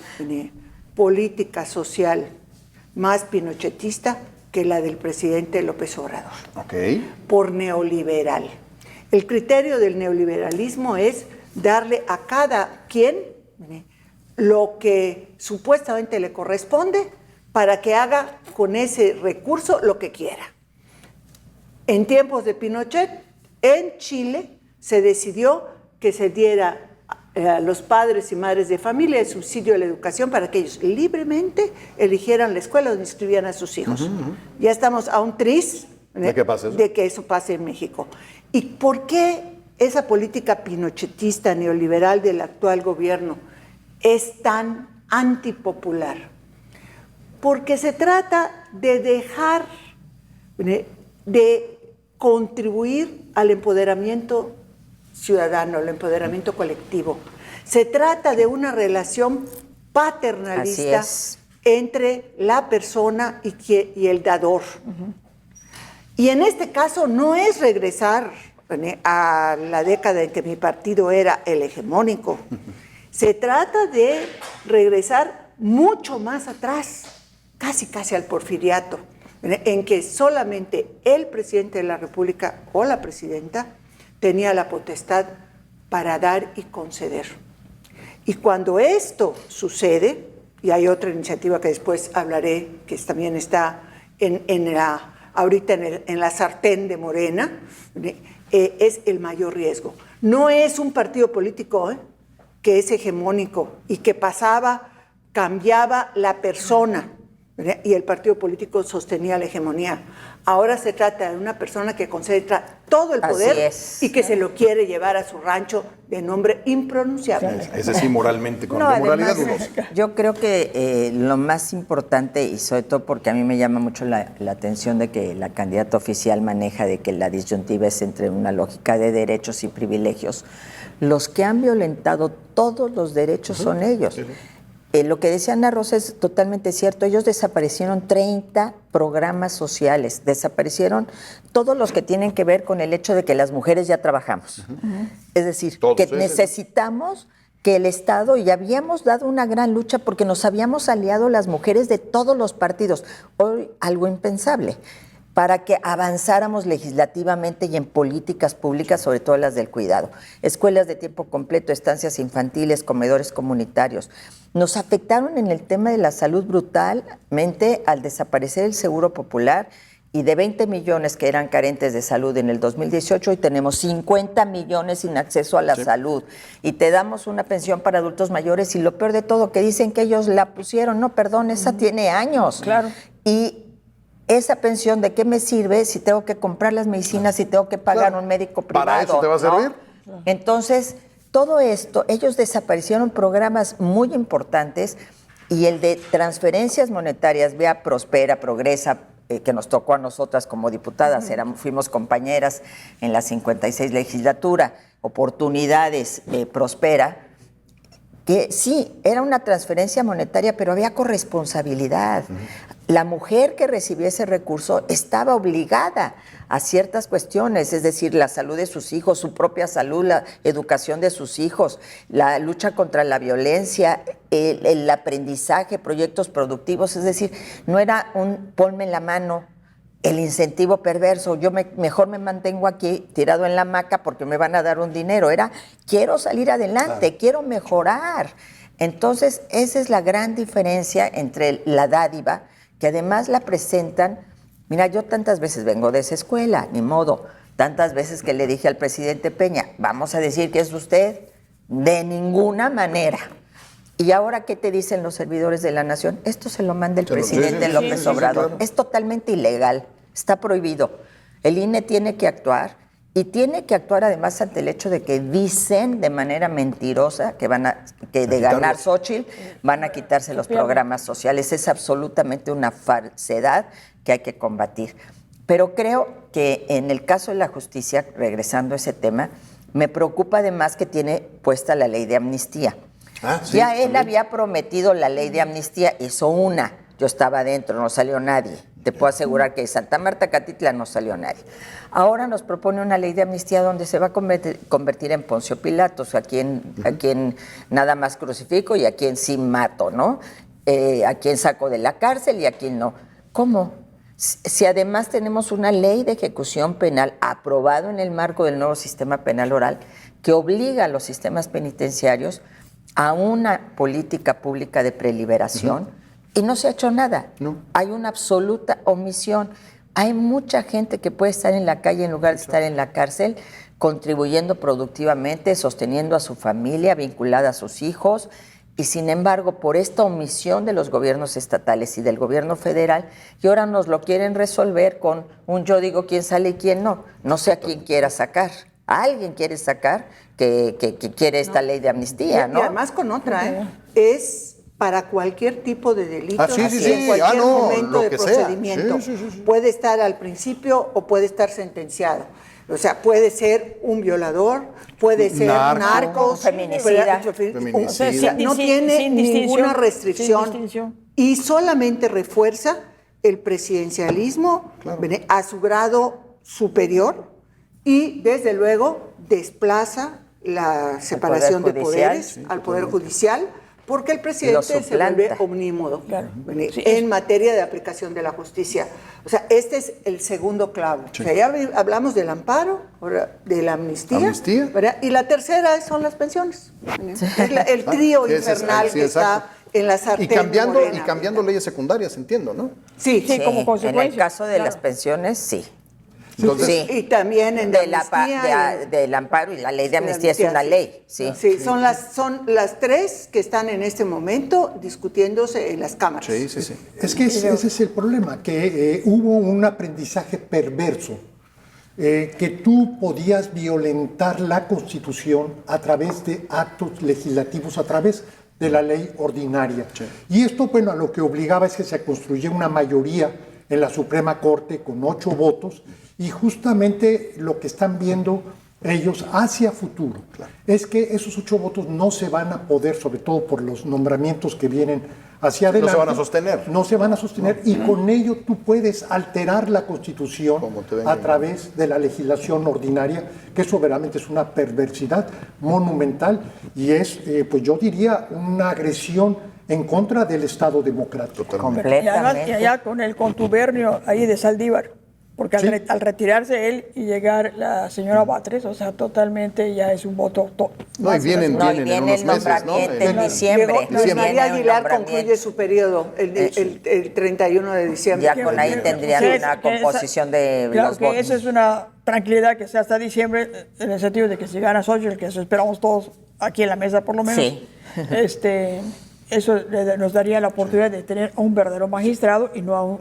S2: política social más pinochetista que la del presidente López Obrador. Por neoliberal. El criterio del neoliberalismo es darle a cada quien lo que supuestamente le corresponde para que haga con ese recurso lo que quiera. En tiempos de Pinochet, en Chile, se decidió que se diera a los padres y madres de familia el subsidio de la educación para que ellos libremente eligieran la escuela donde inscribían a sus hijos. Ya estamos a un tris de que eso pase en México. ¿Y por qué esa política pinochetista neoliberal del actual gobierno es tan antipopular? Porque se trata de dejar de contribuir al empoderamiento ciudadano, al empoderamiento colectivo. Se trata de una relación paternalista entre la persona y el dador. Y en este caso no es regresar a la década en que mi partido era el hegemónico. Se trata de regresar mucho más atrás, casi al porfiriato, en que solamente el presidente de la República o la presidenta tenía la potestad para dar y conceder. Y cuando esto sucede, y hay otra iniciativa que después hablaré, que también está ahorita en la sartén de Morena, es el mayor riesgo. No es un partido político que es hegemónico y que cambiaba la persona, ¿verdad?, y el partido político sostenía la hegemonía. Ahora se trata de una persona que concentra todo el poder y que se lo quiere llevar a su rancho de nombre impronunciable.
S3: Ese sí, moralmente, con moralidad dudosa.
S1: Yo creo que lo más importante, y sobre todo porque a mí me llama mucho la atención de que la candidata oficial maneja de que la disyuntiva es entre una lógica de derechos y privilegios. Los que han violentado todos los derechos son ellos. Lo que decía Ana Rosa es totalmente cierto. Ellos desaparecieron 30 programas sociales, desaparecieron todos los que tienen que ver con el hecho de que las mujeres ya trabajamos. Es decir, todos, que necesitamos que el Estado, y habíamos dado una gran lucha porque nos habíamos aliado las mujeres de todos los partidos, hoy algo impensable, para que avanzáramos legislativamente y en políticas públicas, sobre todo las del cuidado. Escuelas de tiempo completo, estancias infantiles, comedores comunitarios. Nos afectaron en el tema de la salud brutalmente al desaparecer el Seguro Popular, y de 20 millones que eran carentes de salud en el 2018, hoy tenemos 50 millones sin acceso a la salud. Y te damos una pensión para adultos mayores, y lo peor de todo, que dicen que ellos la pusieron. No, perdón, esa tiene años.
S4: Claro.
S1: Y esa pensión, ¿de qué me sirve si tengo que comprar las medicinas, si tengo que pagar un médico privado?
S3: ¿Para eso te va a servir?
S1: ¿No? Entonces, todo esto, ellos desaparecieron programas muy importantes, y el de transferencias monetarias, vea Prospera, Progresa, que nos tocó a nosotras como diputadas, fuimos compañeras en la 56 legislatura, Oportunidades, Prospera, que sí, era una transferencia monetaria, pero había corresponsabilidad. La mujer que recibía ese recurso estaba obligada a ciertas cuestiones, es decir, la salud de sus hijos, su propia salud, la educación de sus hijos, la lucha contra la violencia, el aprendizaje, proyectos productivos, es decir, no era un ponme en la mano el incentivo perverso, yo mejor me mantengo aquí tirado en la hamaca porque me van a dar un dinero, era quiero salir adelante, quiero mejorar. Entonces, esa es la gran diferencia entre la dádiva, que además la presentan. Mira, yo tantas veces vengo de esa escuela, ni modo. Tantas veces que le dije al presidente Peña, vamos a decir que es usted, de ninguna manera. ¿Y ahora qué te dicen los servidores de la nación? Esto se lo manda el presidente López Obrador. Claro. Es totalmente ilegal, está prohibido. El INE tiene que actuar, y tiene que actuar además ante el hecho de que dicen de manera mentirosa que de ganar Xóchitl van a quitarse los programas sociales. Es absolutamente una falsedad que hay que combatir. Pero creo que en el caso de la justicia, regresando a ese tema, me preocupa además que tiene puesta la ley de amnistía. Ya él había prometido la ley de amnistía, hizo una, yo estaba adentro, no salió nadie. Te puedo asegurar que de Santa Marta, Catitla, no salió nadie. Ahora nos propone una ley de amnistía donde se va a convertir en Poncio Pilatos, a quien nada más crucifico y a quien sí mato, ¿no? A quien saco de la cárcel y a quien no. ¿Cómo? Si además tenemos una ley de ejecución penal aprobado en el marco del nuevo sistema penal oral que obliga a los sistemas penitenciarios a una política pública de preliberación, y no se ha hecho nada. No. Hay una absoluta omisión. Hay mucha gente que puede estar en la calle en lugar de estar en la cárcel, contribuyendo productivamente, sosteniendo a su familia, vinculada a sus hijos, y sin embargo, por esta omisión de los gobiernos estatales y del gobierno federal, y ahora nos lo quieren resolver con un yo digo quién sale y quién no. No sé a quién quiera sacar. A alguien quiere sacar que quiere esta ley de amnistía, ¿no?
S2: Y además con otra, es para cualquier tipo de delito, en cualquier momento de procedimiento. Puede estar al principio o puede estar sentenciado. O sea, puede ser un violador, puede ser narcos,
S1: feminicida.
S2: No tiene ninguna restricción y solamente refuerza el presidencialismo a su grado superior y, desde luego, desplaza la separación de poderes al Poder Judicial, porque el presidente se vuelve omnímodo en materia de aplicación de la justicia. O sea, este es el segundo clavo. O sea, ya hablamos del amparo, de la amnistía. Y la tercera son las pensiones. Es el trío infernal que está en la sartén.
S3: Y cambiando leyes secundarias, entiendo, ¿no?
S2: Sí,
S4: como consecuencia.
S1: En el caso de las pensiones, sí.
S2: Entonces, y también en
S1: del amparo, y la ley de amnistía es una ley. Sí,
S2: son las tres que están en este momento discutiéndose en las cámaras.
S5: Es que ese es el problema, que hubo un aprendizaje perverso, que tú podías violentar la Constitución a través de actos legislativos, a través de la ley ordinaria. Y esto, bueno, a lo que obligaba es que se construyera una mayoría en la Suprema Corte con 8 votos, y justamente lo que están viendo ellos hacia futuro es que esos 8 votos no se van a poder, sobre todo por los nombramientos que vienen hacia adelante.
S3: No se van a sostener.
S5: No se van a sostener, y con ello tú puedes alterar la Constitución a través de la legislación ordinaria, que eso verdaderamente es una perversidad monumental y es, pues yo diría, una agresión en contra del Estado democrático.
S4: Y allá con el contubernio ahí de Saldívar, porque al retirarse él y llegar la señora Batres, o sea, totalmente ya es un voto.
S3: Y viene
S1: el nombramiento en diciembre.
S2: María Aguilar concluye su periodo el 31 de diciembre.
S1: Ya con ahí tendrían una composición de los votos. Claro que
S4: eso es una tranquilidad que sea hasta diciembre, en el sentido de que si gana Xóchitl, que eso esperamos todos aquí en la mesa por lo menos, eso nos daría la oportunidad de tener a un verdadero magistrado y no a un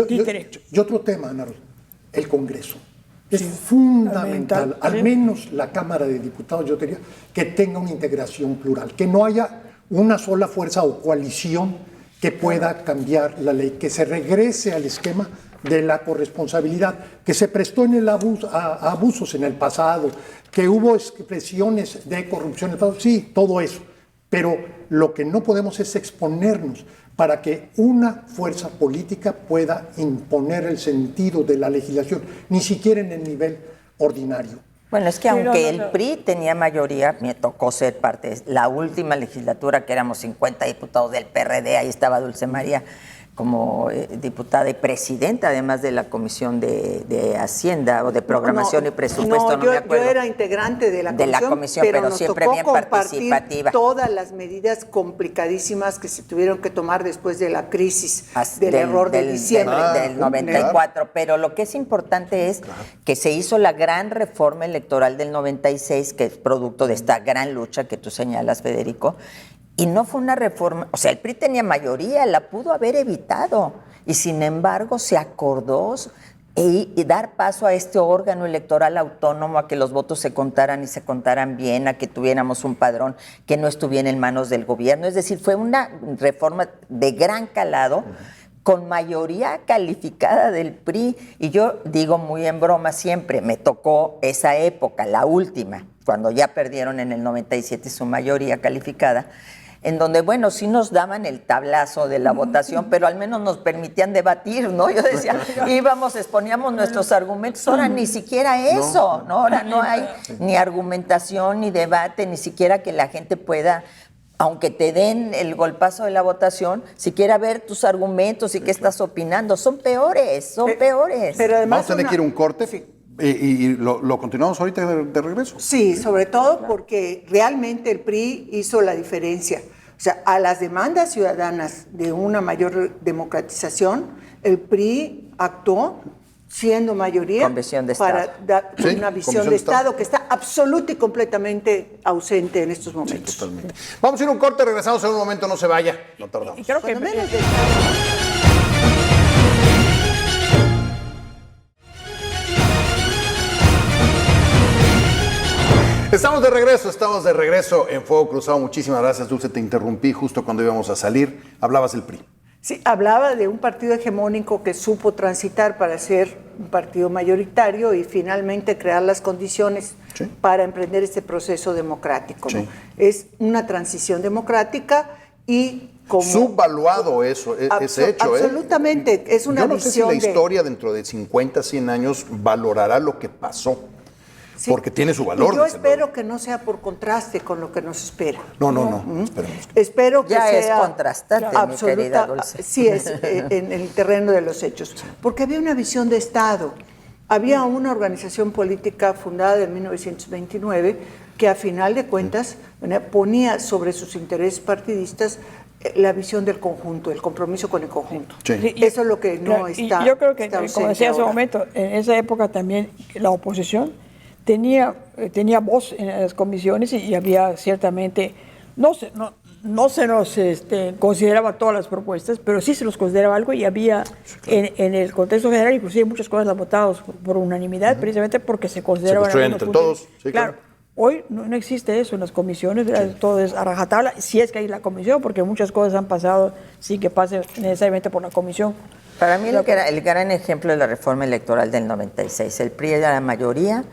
S4: títere.
S5: Y otro tema, Ana Rosa, el Congreso. Es fundamental, al menos la Cámara de Diputados, yo diría, que tenga una integración plural, que no haya una sola fuerza o coalición que pueda cambiar la ley, que se regrese al esquema de la corresponsabilidad, que se prestó en el a abusos en el pasado, que hubo expresiones de corrupción en el pasado, sí, todo eso. Pero lo que no podemos es exponernos para que una fuerza política pueda imponer el sentido de la legislación, ni siquiera en el nivel ordinario.
S1: Bueno, es que aunque el PRI tenía mayoría, me tocó ser parte de la última legislatura, que éramos 50 diputados del PRD, ahí estaba Dulce María, como diputada y presidenta, además de la Comisión de Hacienda o de Programación y Presupuesto, no me acuerdo.
S2: Yo era integrante de la comisión,
S1: pero
S2: nos
S1: siempre
S2: tocó
S1: bien
S2: compartir
S1: participativa.
S2: todas las medidas complicadísimas que se tuvieron que tomar después de la crisis del error de diciembre.
S1: Del 94, pero lo que es importante es que se hizo la gran reforma electoral del 96, que es producto de esta gran lucha que tú señalas, Federico. Y no fue una reforma, o sea, el PRI tenía mayoría, la pudo haber evitado, y sin embargo se acordó y dar paso a este órgano electoral autónomo, a que los votos se contaran y se contaran bien, a que tuviéramos un padrón que no estuviera en manos del gobierno. Es decir, fue una reforma de gran calado, con mayoría calificada del PRI, y yo digo muy en broma siempre, me tocó esa época, la última, cuando ya perdieron en el 97 su mayoría calificada, en donde, bueno, sí nos daban el tablazo de la votación, pero al menos nos permitían debatir, ¿no? Yo decía, exponíamos nuestros argumentos, ahora ni siquiera eso, ¿no? Ahora no hay ni argumentación, ni debate, ni siquiera que la gente pueda, aunque te den el golpazo de la votación, siquiera ver tus argumentos y qué estás opinando. Son peores.
S2: Pero además
S3: vamos a tener que ir a un corte. Sí. Y lo continuamos ahorita de regreso.
S2: Sí, sobre todo porque realmente el PRI hizo la diferencia. O sea, a las demandas ciudadanas de una mayor democratización, el PRI actuó siendo mayoría para dar una visión de Estado que está absoluta y completamente ausente en estos momentos.
S3: Sí, totalmente. Vamos a ir a un corte, regresamos en un momento, no se vaya, no tardamos.
S4: Y creo que
S3: Estamos de regreso en Fuego Cruzado. Muchísimas gracias, Dulce, te interrumpí justo cuando íbamos a salir. Hablabas del PRI.
S2: Sí, hablaba de un partido hegemónico que supo transitar para ser un partido mayoritario y finalmente crear las condiciones para emprender este proceso democrático, ¿no? Es una transición democrática y como
S3: subvaluado ese hecho.
S2: Absolutamente, es una visión.
S3: Yo no sé si la historia dentro de 50, 100 años valorará lo que pasó. Sí, porque tiene su valor.
S2: Y yo espero que no sea por contraste con lo que nos espera.
S3: No, esperemos.
S2: Espero que
S1: ya
S2: sea
S1: es contrastante, mi querida Dulce.
S2: Sí, es en el terreno de los hechos. Porque había una visión de Estado. Había una organización política fundada en 1929 que a final de cuentas ponía sobre sus intereses partidistas la visión del conjunto, el compromiso con el conjunto. Sí. Eso es lo que no está.
S4: Y yo creo que, como decía hace un momento, en esa época también la oposición tenía voz en las comisiones y había ciertamente, no se nos consideraba todas las propuestas, pero sí se los consideraba algo y había en el contexto general, inclusive muchas cosas las votadas por unanimidad, precisamente porque se consideraban.
S3: Se construyen entre todos. Sí,
S4: claro. Hoy no existe eso en las comisiones, todo es a rajatabla, si es que hay la comisión, porque muchas cosas han pasado sin que pase necesariamente por la comisión.
S1: Para mí el gran ejemplo es la reforma electoral del 96. El PRI era la mayoría.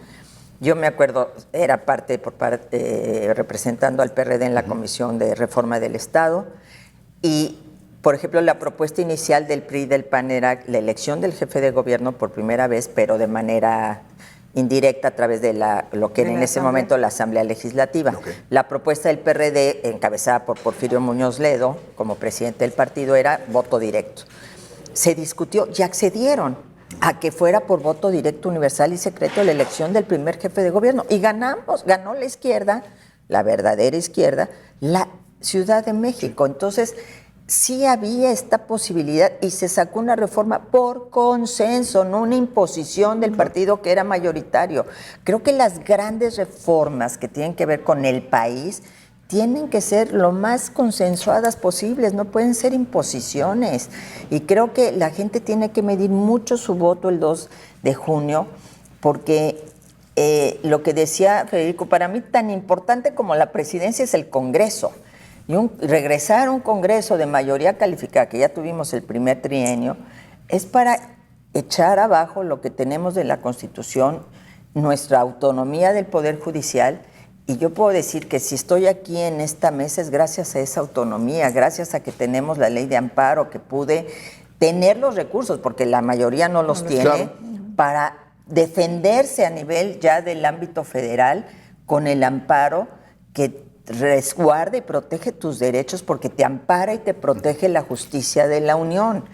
S1: Yo me acuerdo, era representando al PRD en la Comisión de Reforma del Estado, y, por ejemplo, la propuesta inicial del PRI y del PAN era la elección del jefe de gobierno por primera vez, pero de manera indirecta a través de lo que era en ese momento la Asamblea Legislativa. Okay. La propuesta del PRD, encabezada por Porfirio Muñoz Ledo, como presidente del partido, era voto directo. Se discutió y accedieron a que fuera por voto directo, universal y secreto la elección del primer jefe de gobierno. Y ganó la izquierda, la verdadera izquierda, la Ciudad de México. Entonces, sí había esta posibilidad y se sacó una reforma por consenso, no una imposición del partido que era mayoritario. Creo que las grandes reformas que tienen que ver con el país tienen que ser lo más consensuadas posibles, no pueden ser imposiciones. Y creo que la gente tiene que medir mucho su voto el 2 de junio, porque lo que decía Federico, para mí tan importante como la presidencia es el Congreso. Y regresar a un Congreso de mayoría calificada, que ya tuvimos el primer trienio, es para echar abajo lo que tenemos de la Constitución, nuestra autonomía del Poder Judicial. Y yo puedo decir que si estoy aquí en esta mesa es gracias a esa autonomía, gracias a que tenemos la ley de amparo, que pude tener los recursos, porque la mayoría no los tiene, claro, para defenderse a nivel ya del ámbito federal con el amparo que resguarda y protege tus derechos porque te ampara y te protege la justicia de la Unión.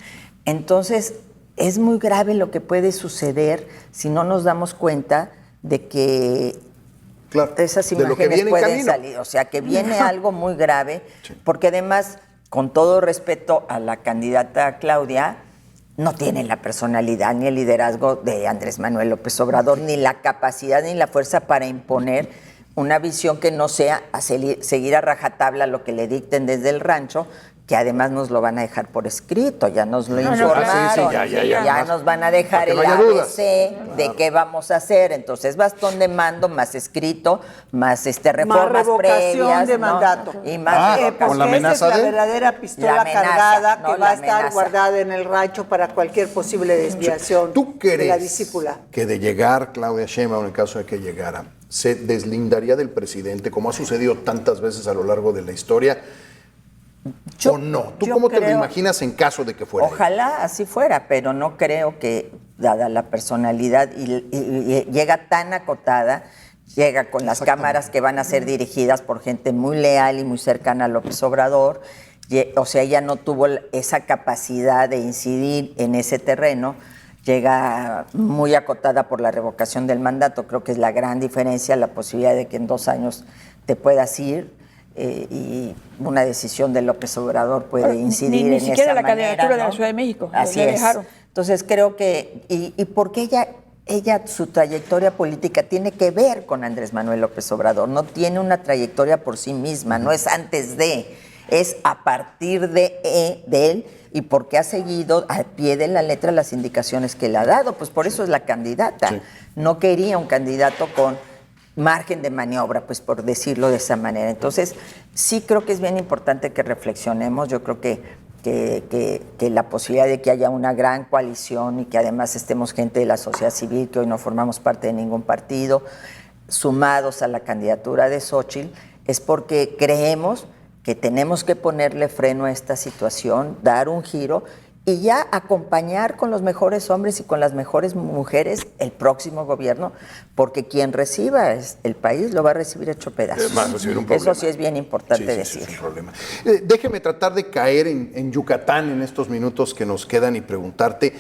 S1: Entonces, es muy grave lo que puede suceder si no nos damos cuenta de que esas imágenes pueden salir. O sea, que viene algo muy grave, porque además, con todo respeto a la candidata Claudia, no tiene la personalidad ni el liderazgo de Andrés Manuel López Obrador, ni la capacidad ni la fuerza para imponer una visión que no sea seguir a rajatabla lo que le dicten desde el rancho, que además nos lo van a dejar por escrito, ya nos lo informaron, ya nos van a dejar el ABC de qué vamos a hacer. Entonces, bastón de mando, más escrito, más reformas
S2: revocación de mandato.
S1: Y más
S2: con la amenaza esa es la verdadera pistola cargada que va a estar guardada en el rancho para cualquier posible desviación de la discípula.
S3: Que de llegar Claudia Sheinbaum, en el caso de que llegara, se deslindaría del presidente, como ha sucedido tantas veces a lo largo de la historia? ¿O no? ¿Tú cómo te lo imaginas en caso de que fuera?
S1: Ojalá así fuera, pero no creo que, dada la personalidad, y llega tan acotada, llega con las cámaras que van a ser dirigidas por gente muy leal y muy cercana a López Obrador. O sea, ella no tuvo esa capacidad de incidir en ese terreno. Llega muy acotada por la revocación del mandato. Creo que es la gran diferencia, la posibilidad de que en 2 años te puedas ir. Y una decisión de López Obrador puede incidir en esa manera. Ni
S4: siquiera la candidatura de la Ciudad de México.
S1: Así es. Entonces creo que, y porque ella, su trayectoria política tiene que ver con Andrés Manuel López Obrador, no tiene una trayectoria por sí misma, no es antes de, es a partir de él, y porque ha seguido al pie de la letra las indicaciones que le ha dado, pues por eso es la candidata. Sí. No quería un candidato con margen de maniobra, pues por decirlo de esa manera. Entonces, sí creo que es bien importante que reflexionemos. Yo creo que la posibilidad de que haya una gran coalición y que además estemos gente de la sociedad civil, que hoy no formamos parte de ningún partido, sumados a la candidatura de Xóchitl, es porque creemos que tenemos que ponerle freno a esta situación, dar un giro y ya acompañar con los mejores hombres y con las mejores mujeres el próximo gobierno, porque quien reciba el país lo va a recibir hecho pedazos. Eso sí es bien importante decir.
S3: Sí, es un problema. Déjeme tratar de caer en Yucatán en estos minutos que nos quedan y preguntarte,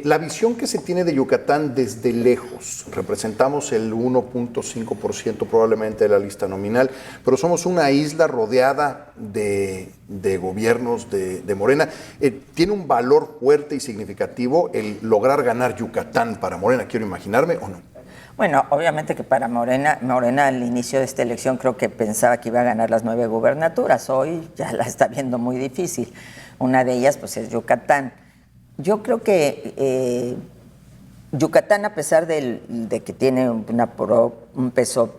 S3: la visión que se tiene de Yucatán desde lejos. Representamos el 1.5% probablemente de la lista nominal, pero somos una isla rodeada de gobiernos de Morena. ¿Tiene un valor fuerte y significativo el lograr ganar Yucatán para Morena, quiero imaginarme, o no?
S1: Bueno, obviamente que para Morena al inicio de esta elección creo que pensaba que iba a ganar las 9 gubernaturas. Hoy ya la está viendo muy difícil. Una de ellas pues es Yucatán. Yo creo que Yucatán, a pesar de que tiene un peso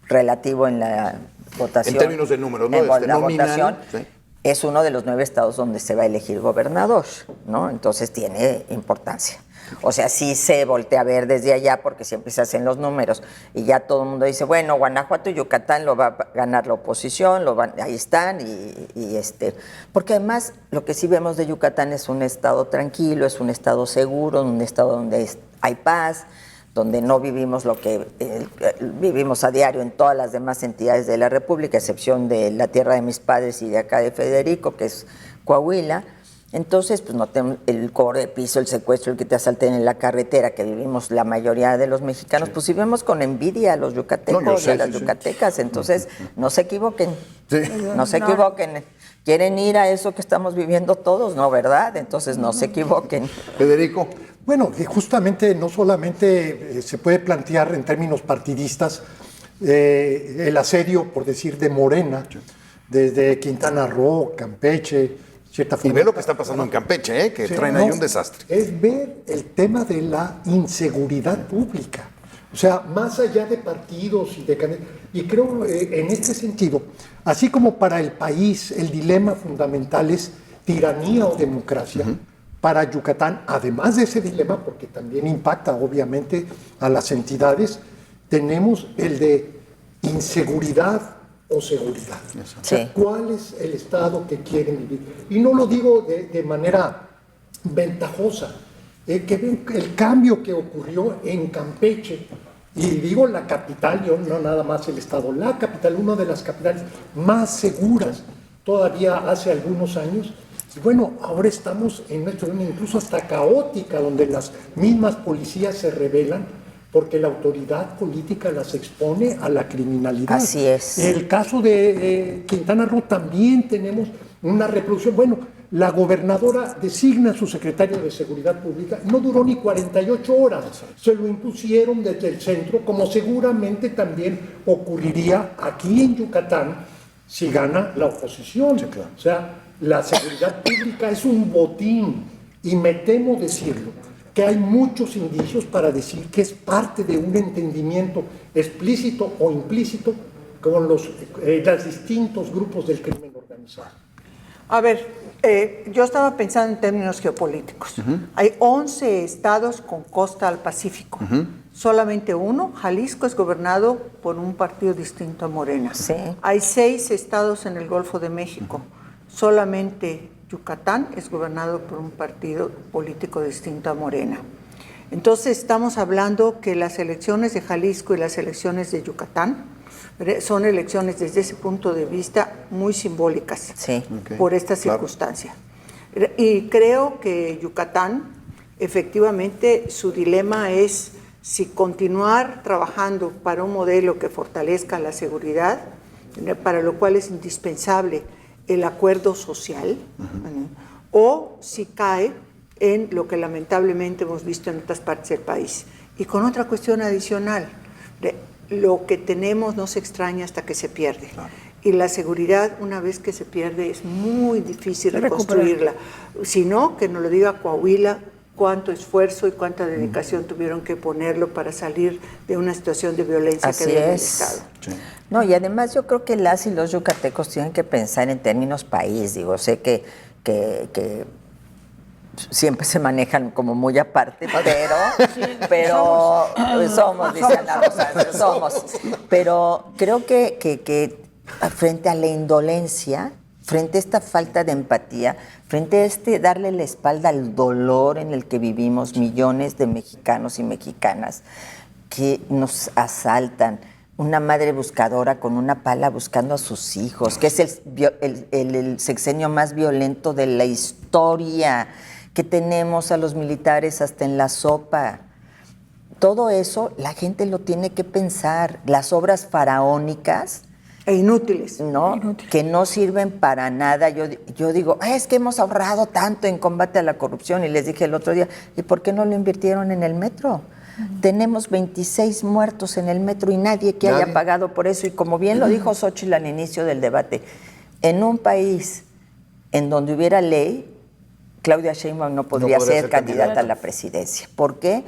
S1: relativo en la votación,
S3: en términos de números, ¿no?
S1: Votación, ¿sí? Es uno de los 9 estados donde se va a elegir gobernador, ¿no? Entonces tiene importancia. O sea, sí se voltea a ver desde allá porque siempre se hacen los números y ya todo el mundo dice, bueno, Guanajuato y Yucatán lo va a ganar la oposición, ahí están porque además lo que sí vemos de Yucatán es un estado tranquilo, es un estado seguro, un estado donde hay paz, donde no vivimos lo que vivimos a diario en todas las demás entidades de la República, a excepción de la tierra de mis padres y de acá de Federico, que es Coahuila. Entonces, pues no tenemos el cobro de piso, el secuestro, el que te asalten en la carretera, que vivimos la mayoría de los mexicanos, sí. Pues sí vemos con envidia a los yucatecos y a las yucatecas. Entonces, no se equivoquen, no se equivoquen. ¿Quieren ir a eso que estamos viviendo todos? No, ¿verdad? Entonces, no se equivoquen.
S3: Federico.
S5: Bueno, que justamente no solamente se puede plantear en términos partidistas el asedio, por decir, de Morena, desde Quintana Roo, Campeche, cierta forma.
S3: Y ve lo que está pasando en Campeche, que traen ahí un desastre.
S5: Es ver el tema de la inseguridad pública. O sea, más allá de partidos y creo en este sentido, así como para el país el dilema fundamental es tiranía o democracia, para Yucatán, además de ese dilema, porque también impacta obviamente a las entidades, tenemos el de inseguridad o seguridad. Sí. O sea, ¿cuál es el estado que quieren vivir? Y no lo digo de manera ventajosa. Que ven el cambio que ocurrió en Campeche Y digo la capital, yo no nada más el estado, la capital, una de las capitales más seguras todavía hace algunos años. Y bueno, ahora estamos en una situación incluso hasta caótica, donde las mismas policías se rebelan porque la autoridad política las expone a la criminalidad.
S1: Así es.
S5: En el caso de Quintana Roo también tenemos una reproducción. Bueno, la gobernadora designa a su secretario de Seguridad Pública, no duró ni 48 horas, se lo impusieron desde el centro, como seguramente también ocurriría aquí en Yucatán si gana la oposición. Sí, claro. O sea, la seguridad pública es un botín, y me temo decirlo, que hay muchos indicios para decir que es parte de un entendimiento explícito o implícito con los distintos grupos del crimen organizado.
S2: A ver, yo estaba pensando en términos geopolíticos. Hay 11 estados con costa al Pacífico. Solamente uno, Jalisco, es gobernado por un partido distinto a Morena.
S1: Sí.
S2: Hay 6 estados en el Golfo de México. Solamente Yucatán es gobernado por un partido político distinto a Morena. Entonces estamos hablando que las elecciones de Jalisco y las elecciones de Yucatán son elecciones desde ese punto de vista muy simbólicas,
S1: sí,
S2: por esta circunstancia. Y creo que Yucatán, efectivamente, su dilema es si continuar trabajando para un modelo que fortalezca la seguridad, para lo cual es indispensable el acuerdo social, o si cae en lo que lamentablemente hemos visto en otras partes del país. Y con otra cuestión adicional, lo que tenemos no se extraña hasta que se pierde. Claro. Y la seguridad, una vez que se pierde, es muy difícil reconstruirla. Si no, que nos lo diga Coahuila, cuánto esfuerzo y cuánta dedicación tuvieron que ponerlo para salir de una situación de violencia que había en el Estado.
S1: Sí. No, y además yo creo que las y los yucatecos tienen que pensar en términos país. Digo, sé que siempre se manejan como muy aparte, pero somos, dice Ana Rosario, somos. Pero creo que frente a la indolencia, frente a esta falta de empatía, frente a darle la espalda al dolor en el que vivimos millones de mexicanos y mexicanas que nos asaltan, una madre buscadora con una pala buscando a sus hijos, que es el sexenio más violento de la historia, que tenemos a los militares hasta en la sopa. Todo eso la gente lo tiene que pensar. Las obras faraónicas
S2: e inútiles,
S1: ¿no? Que no sirven para nada. Yo digo, es que hemos ahorrado tanto en combate a la corrupción, y les dije el otro día, ¿y por qué no lo invirtieron en el metro? Tenemos 26 muertos en el metro y nadie haya pagado por eso. Y como bien lo dijo Xóchitl al inicio del debate, en un país en donde hubiera ley, Claudia Sheinbaum no podría ser candidata a la presidencia. ¿Por qué?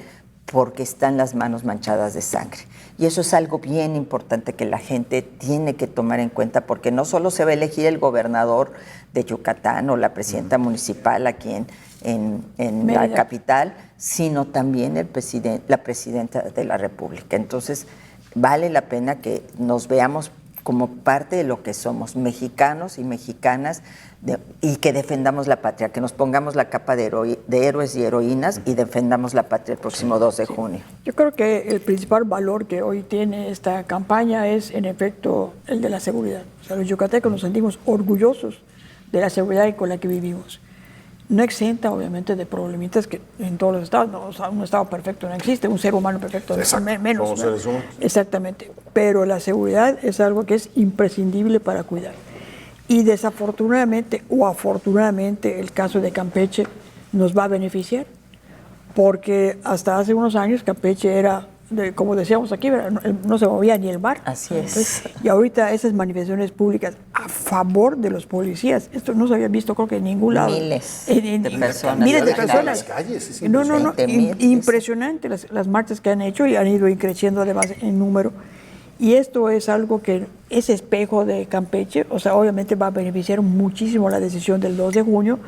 S1: Porque están las manos manchadas de sangre. Y eso es algo bien importante que la gente tiene que tomar en cuenta, porque no solo se va a elegir el gobernador de Yucatán o la presidenta municipal aquí en la capital, sino también la presidenta de la República. Entonces, vale la pena que nos veamos como parte de lo que somos, mexicanos y mexicanas, y que defendamos la patria, que nos pongamos la capa de héroes y heroínas y defendamos la patria el próximo 2 de junio.
S4: Yo creo que el principal valor que hoy tiene esta campaña es, en efecto, el de la seguridad. O sea, los yucatecos nos sentimos orgullosos de la seguridad con la que vivimos. No exenta, obviamente, de problemitas que en todos los estados, no, o sea, un estado perfecto no existe, un ser humano perfecto menos.
S3: Somos seres humanos.
S4: Exactamente. Pero la seguridad es algo que es imprescindible para cuidar. Y desafortunadamente o afortunadamente el caso de Campeche nos va a beneficiar, porque hasta hace unos años Campeche era, como decíamos aquí, no se movía ni el mar.
S1: Así es.
S4: Entonces, y ahorita esas manifestaciones públicas a favor de los policías, esto no se había visto creo que en ningún lado.
S1: Miles de personas.
S4: Miles de personas.
S3: En las calles,
S4: Impresionante las marchas que han hecho, y han ido creciendo además en número. Y esto es algo que ese espejo de Campeche, o sea, obviamente va a beneficiar muchísimo la decisión del 2 de junio,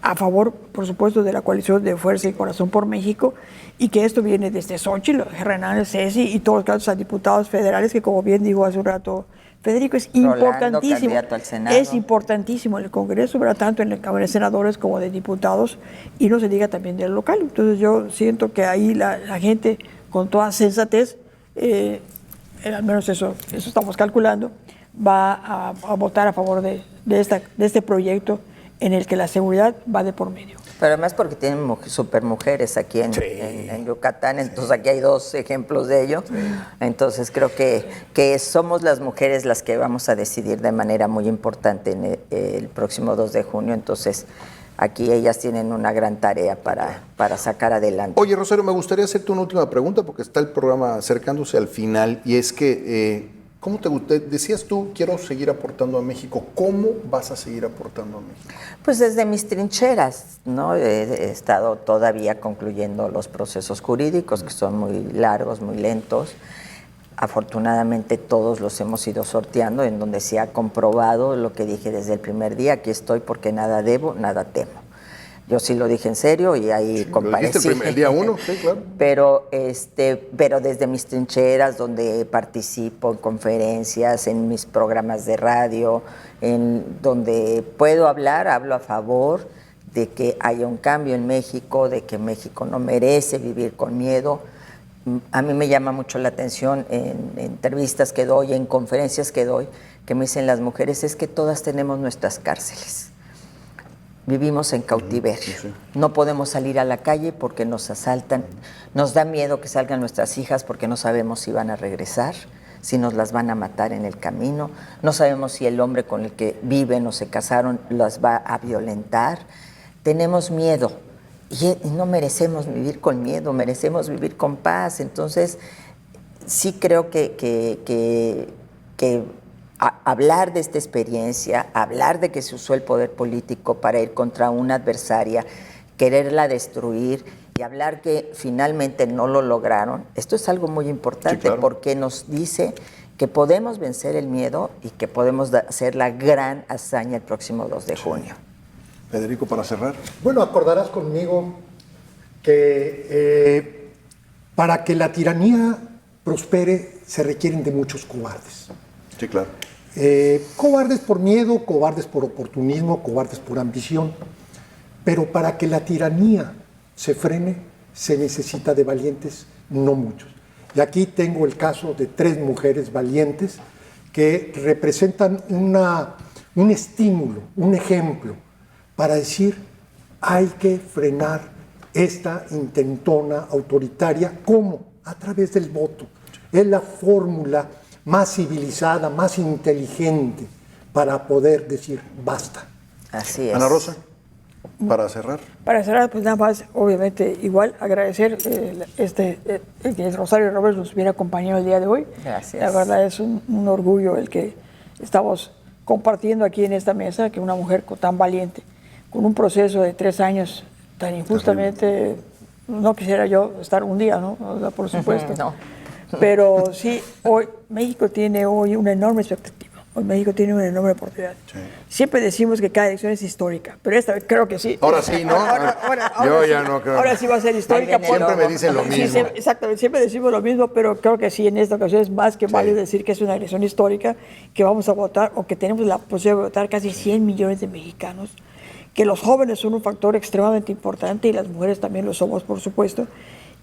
S4: a favor, por supuesto, de la coalición de Fuerza y Corazón por México, y que esto viene desde Xóchitl, Hernández, Ceci y todos los casos a diputados federales, que como bien dijo hace un rato Federico, es importantísimo.
S1: Candidato al Senado.
S4: Es importantísimo en el Congreso, ¿verdad? Tanto en la Cámara de Senadores como de diputados, y no se diga también del local. Entonces yo siento que ahí la gente, con toda sensatez, al menos eso estamos calculando, va a votar a favor de este proyecto en el que la seguridad va de por medio.
S1: Pero además porque tienen supermujeres aquí en Yucatán, entonces aquí hay 2 ejemplos de ello. Sí. Entonces creo que somos las mujeres las que vamos a decidir de manera muy importante en el próximo 2 de junio, entonces aquí ellas tienen una gran tarea para sacar adelante.
S3: Oye, Rosario, me gustaría hacerte una última pregunta porque está el programa acercándose al final y es que... ¿Cómo decías tú, quiero seguir aportando a México? ¿Cómo vas a seguir aportando a México?
S1: Pues desde mis trincheras, ¿no? He estado todavía concluyendo los procesos jurídicos, que son muy largos, muy lentos. Afortunadamente todos los hemos ido sorteando, en donde se ha comprobado lo que dije desde el primer día, aquí estoy porque nada debo, nada temo. Yo sí lo dije en serio y ahí comparecí.
S3: El día 1, sí, claro.
S1: Pero desde mis trincheras, donde participo en conferencias, en mis programas de radio, en donde puedo hablar, hablo a favor de que haya un cambio en México, de que México no merece vivir con miedo. A mí me llama mucho la atención en entrevistas que doy, en conferencias que doy, que me dicen las mujeres, es que todas tenemos nuestras cárceles. Vivimos en cautiverio. Sí. No podemos salir a la calle porque nos asaltan. Nos da miedo que salgan nuestras hijas porque no sabemos si van a regresar, si nos las van a matar en el camino. No sabemos si el hombre con el que viven o se casaron las va a violentar. Tenemos miedo y no merecemos vivir con miedo, merecemos vivir con paz. Entonces, sí creo que hablar de esta experiencia, hablar de que se usó el poder político para ir contra una adversaria, quererla destruir y hablar que finalmente no lo lograron, esto es algo muy importante, sí, claro, porque nos dice que podemos vencer el miedo y que podemos hacer la gran hazaña el próximo 2 de junio.
S3: Federico, para cerrar.
S5: Bueno, acordarás conmigo que para que la tiranía prospere se requieren de muchos cobardes.
S3: Sí, claro.
S5: Cobardes por miedo, cobardes por oportunismo, cobardes por ambición. Pero para que la tiranía se frene, se necesita de valientes, no muchos. Y aquí tengo el caso de 3 mujeres valientes que representan un estímulo, un ejemplo, para decir, hay que frenar esta intentona autoritaria. ¿Cómo? A través del voto. Es la fórmula más civilizada, más inteligente para poder decir basta.
S1: Así es.
S3: Ana Rosa, para cerrar.
S4: Para cerrar, pues nada más, obviamente, igual agradecer que Rosario Robles nos hubiera acompañado el día de hoy.
S1: Gracias.
S4: La verdad es un orgullo el que estamos compartiendo aquí en esta mesa, que una mujer tan valiente, con un proceso de 3 años tan injustamente, no quisiera yo estar un día, ¿no? O sea, por supuesto.
S1: No.
S4: Pero sí, hoy México tiene hoy una enorme expectativa. Hoy México tiene una enorme oportunidad. Sí. Siempre decimos que cada elección es histórica, pero esta vez creo que sí.
S3: Ahora sí, ¿no? Yo ya no creo.
S4: Ahora sí va a ser histórica.
S3: Siempre me dicen lo mismo.
S4: Sí, exactamente, siempre decimos lo mismo, pero creo que sí, en esta ocasión es más que válido decir que es una elección histórica, que vamos a votar, o que tenemos la posibilidad de votar casi 100 millones de mexicanos, que los jóvenes son un factor extremadamente importante y las mujeres también lo somos, por supuesto,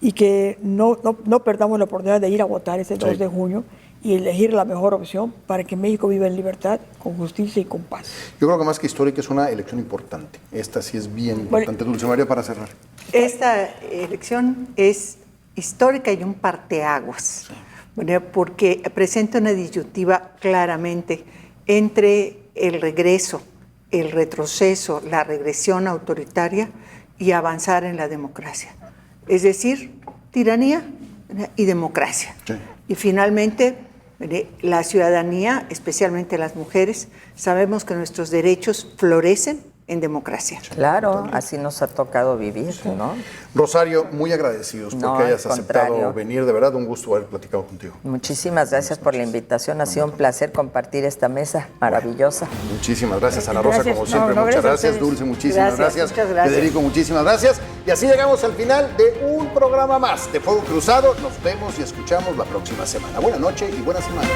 S4: y que no perdamos la oportunidad de ir a votar este 2 de junio y elegir la mejor opción para que México viva en libertad, con justicia y con paz.
S3: Yo creo que más que histórica es una elección importante. Esta sí es bien importante. Dulce María, para cerrar.
S2: Esta elección es histórica y un parteaguas, porque presenta una disyuntiva claramente entre el regreso, el retroceso, la regresión autoritaria y avanzar en la democracia. Es decir, tiranía y democracia. Sí. Y finalmente, la ciudadanía, especialmente las mujeres, sabemos que nuestros derechos florecen en democracia.
S1: Claro, así nos ha tocado vivir, ¿no?
S3: Rosario, muy agradecidos porque hayas aceptado venir, de verdad, un gusto haber platicado contigo.
S1: Muchísimas gracias por la invitación, ha sido un placer compartir esta mesa maravillosa.
S3: Muchísimas gracias, Ana Rosa, como siempre, muchas gracias, Dulce, muchísimas gracias, Federico, muchísimas gracias. Y así llegamos al final de un programa más de Fuego Cruzado. Nos vemos y escuchamos la próxima semana. Buenas noches y buena semana.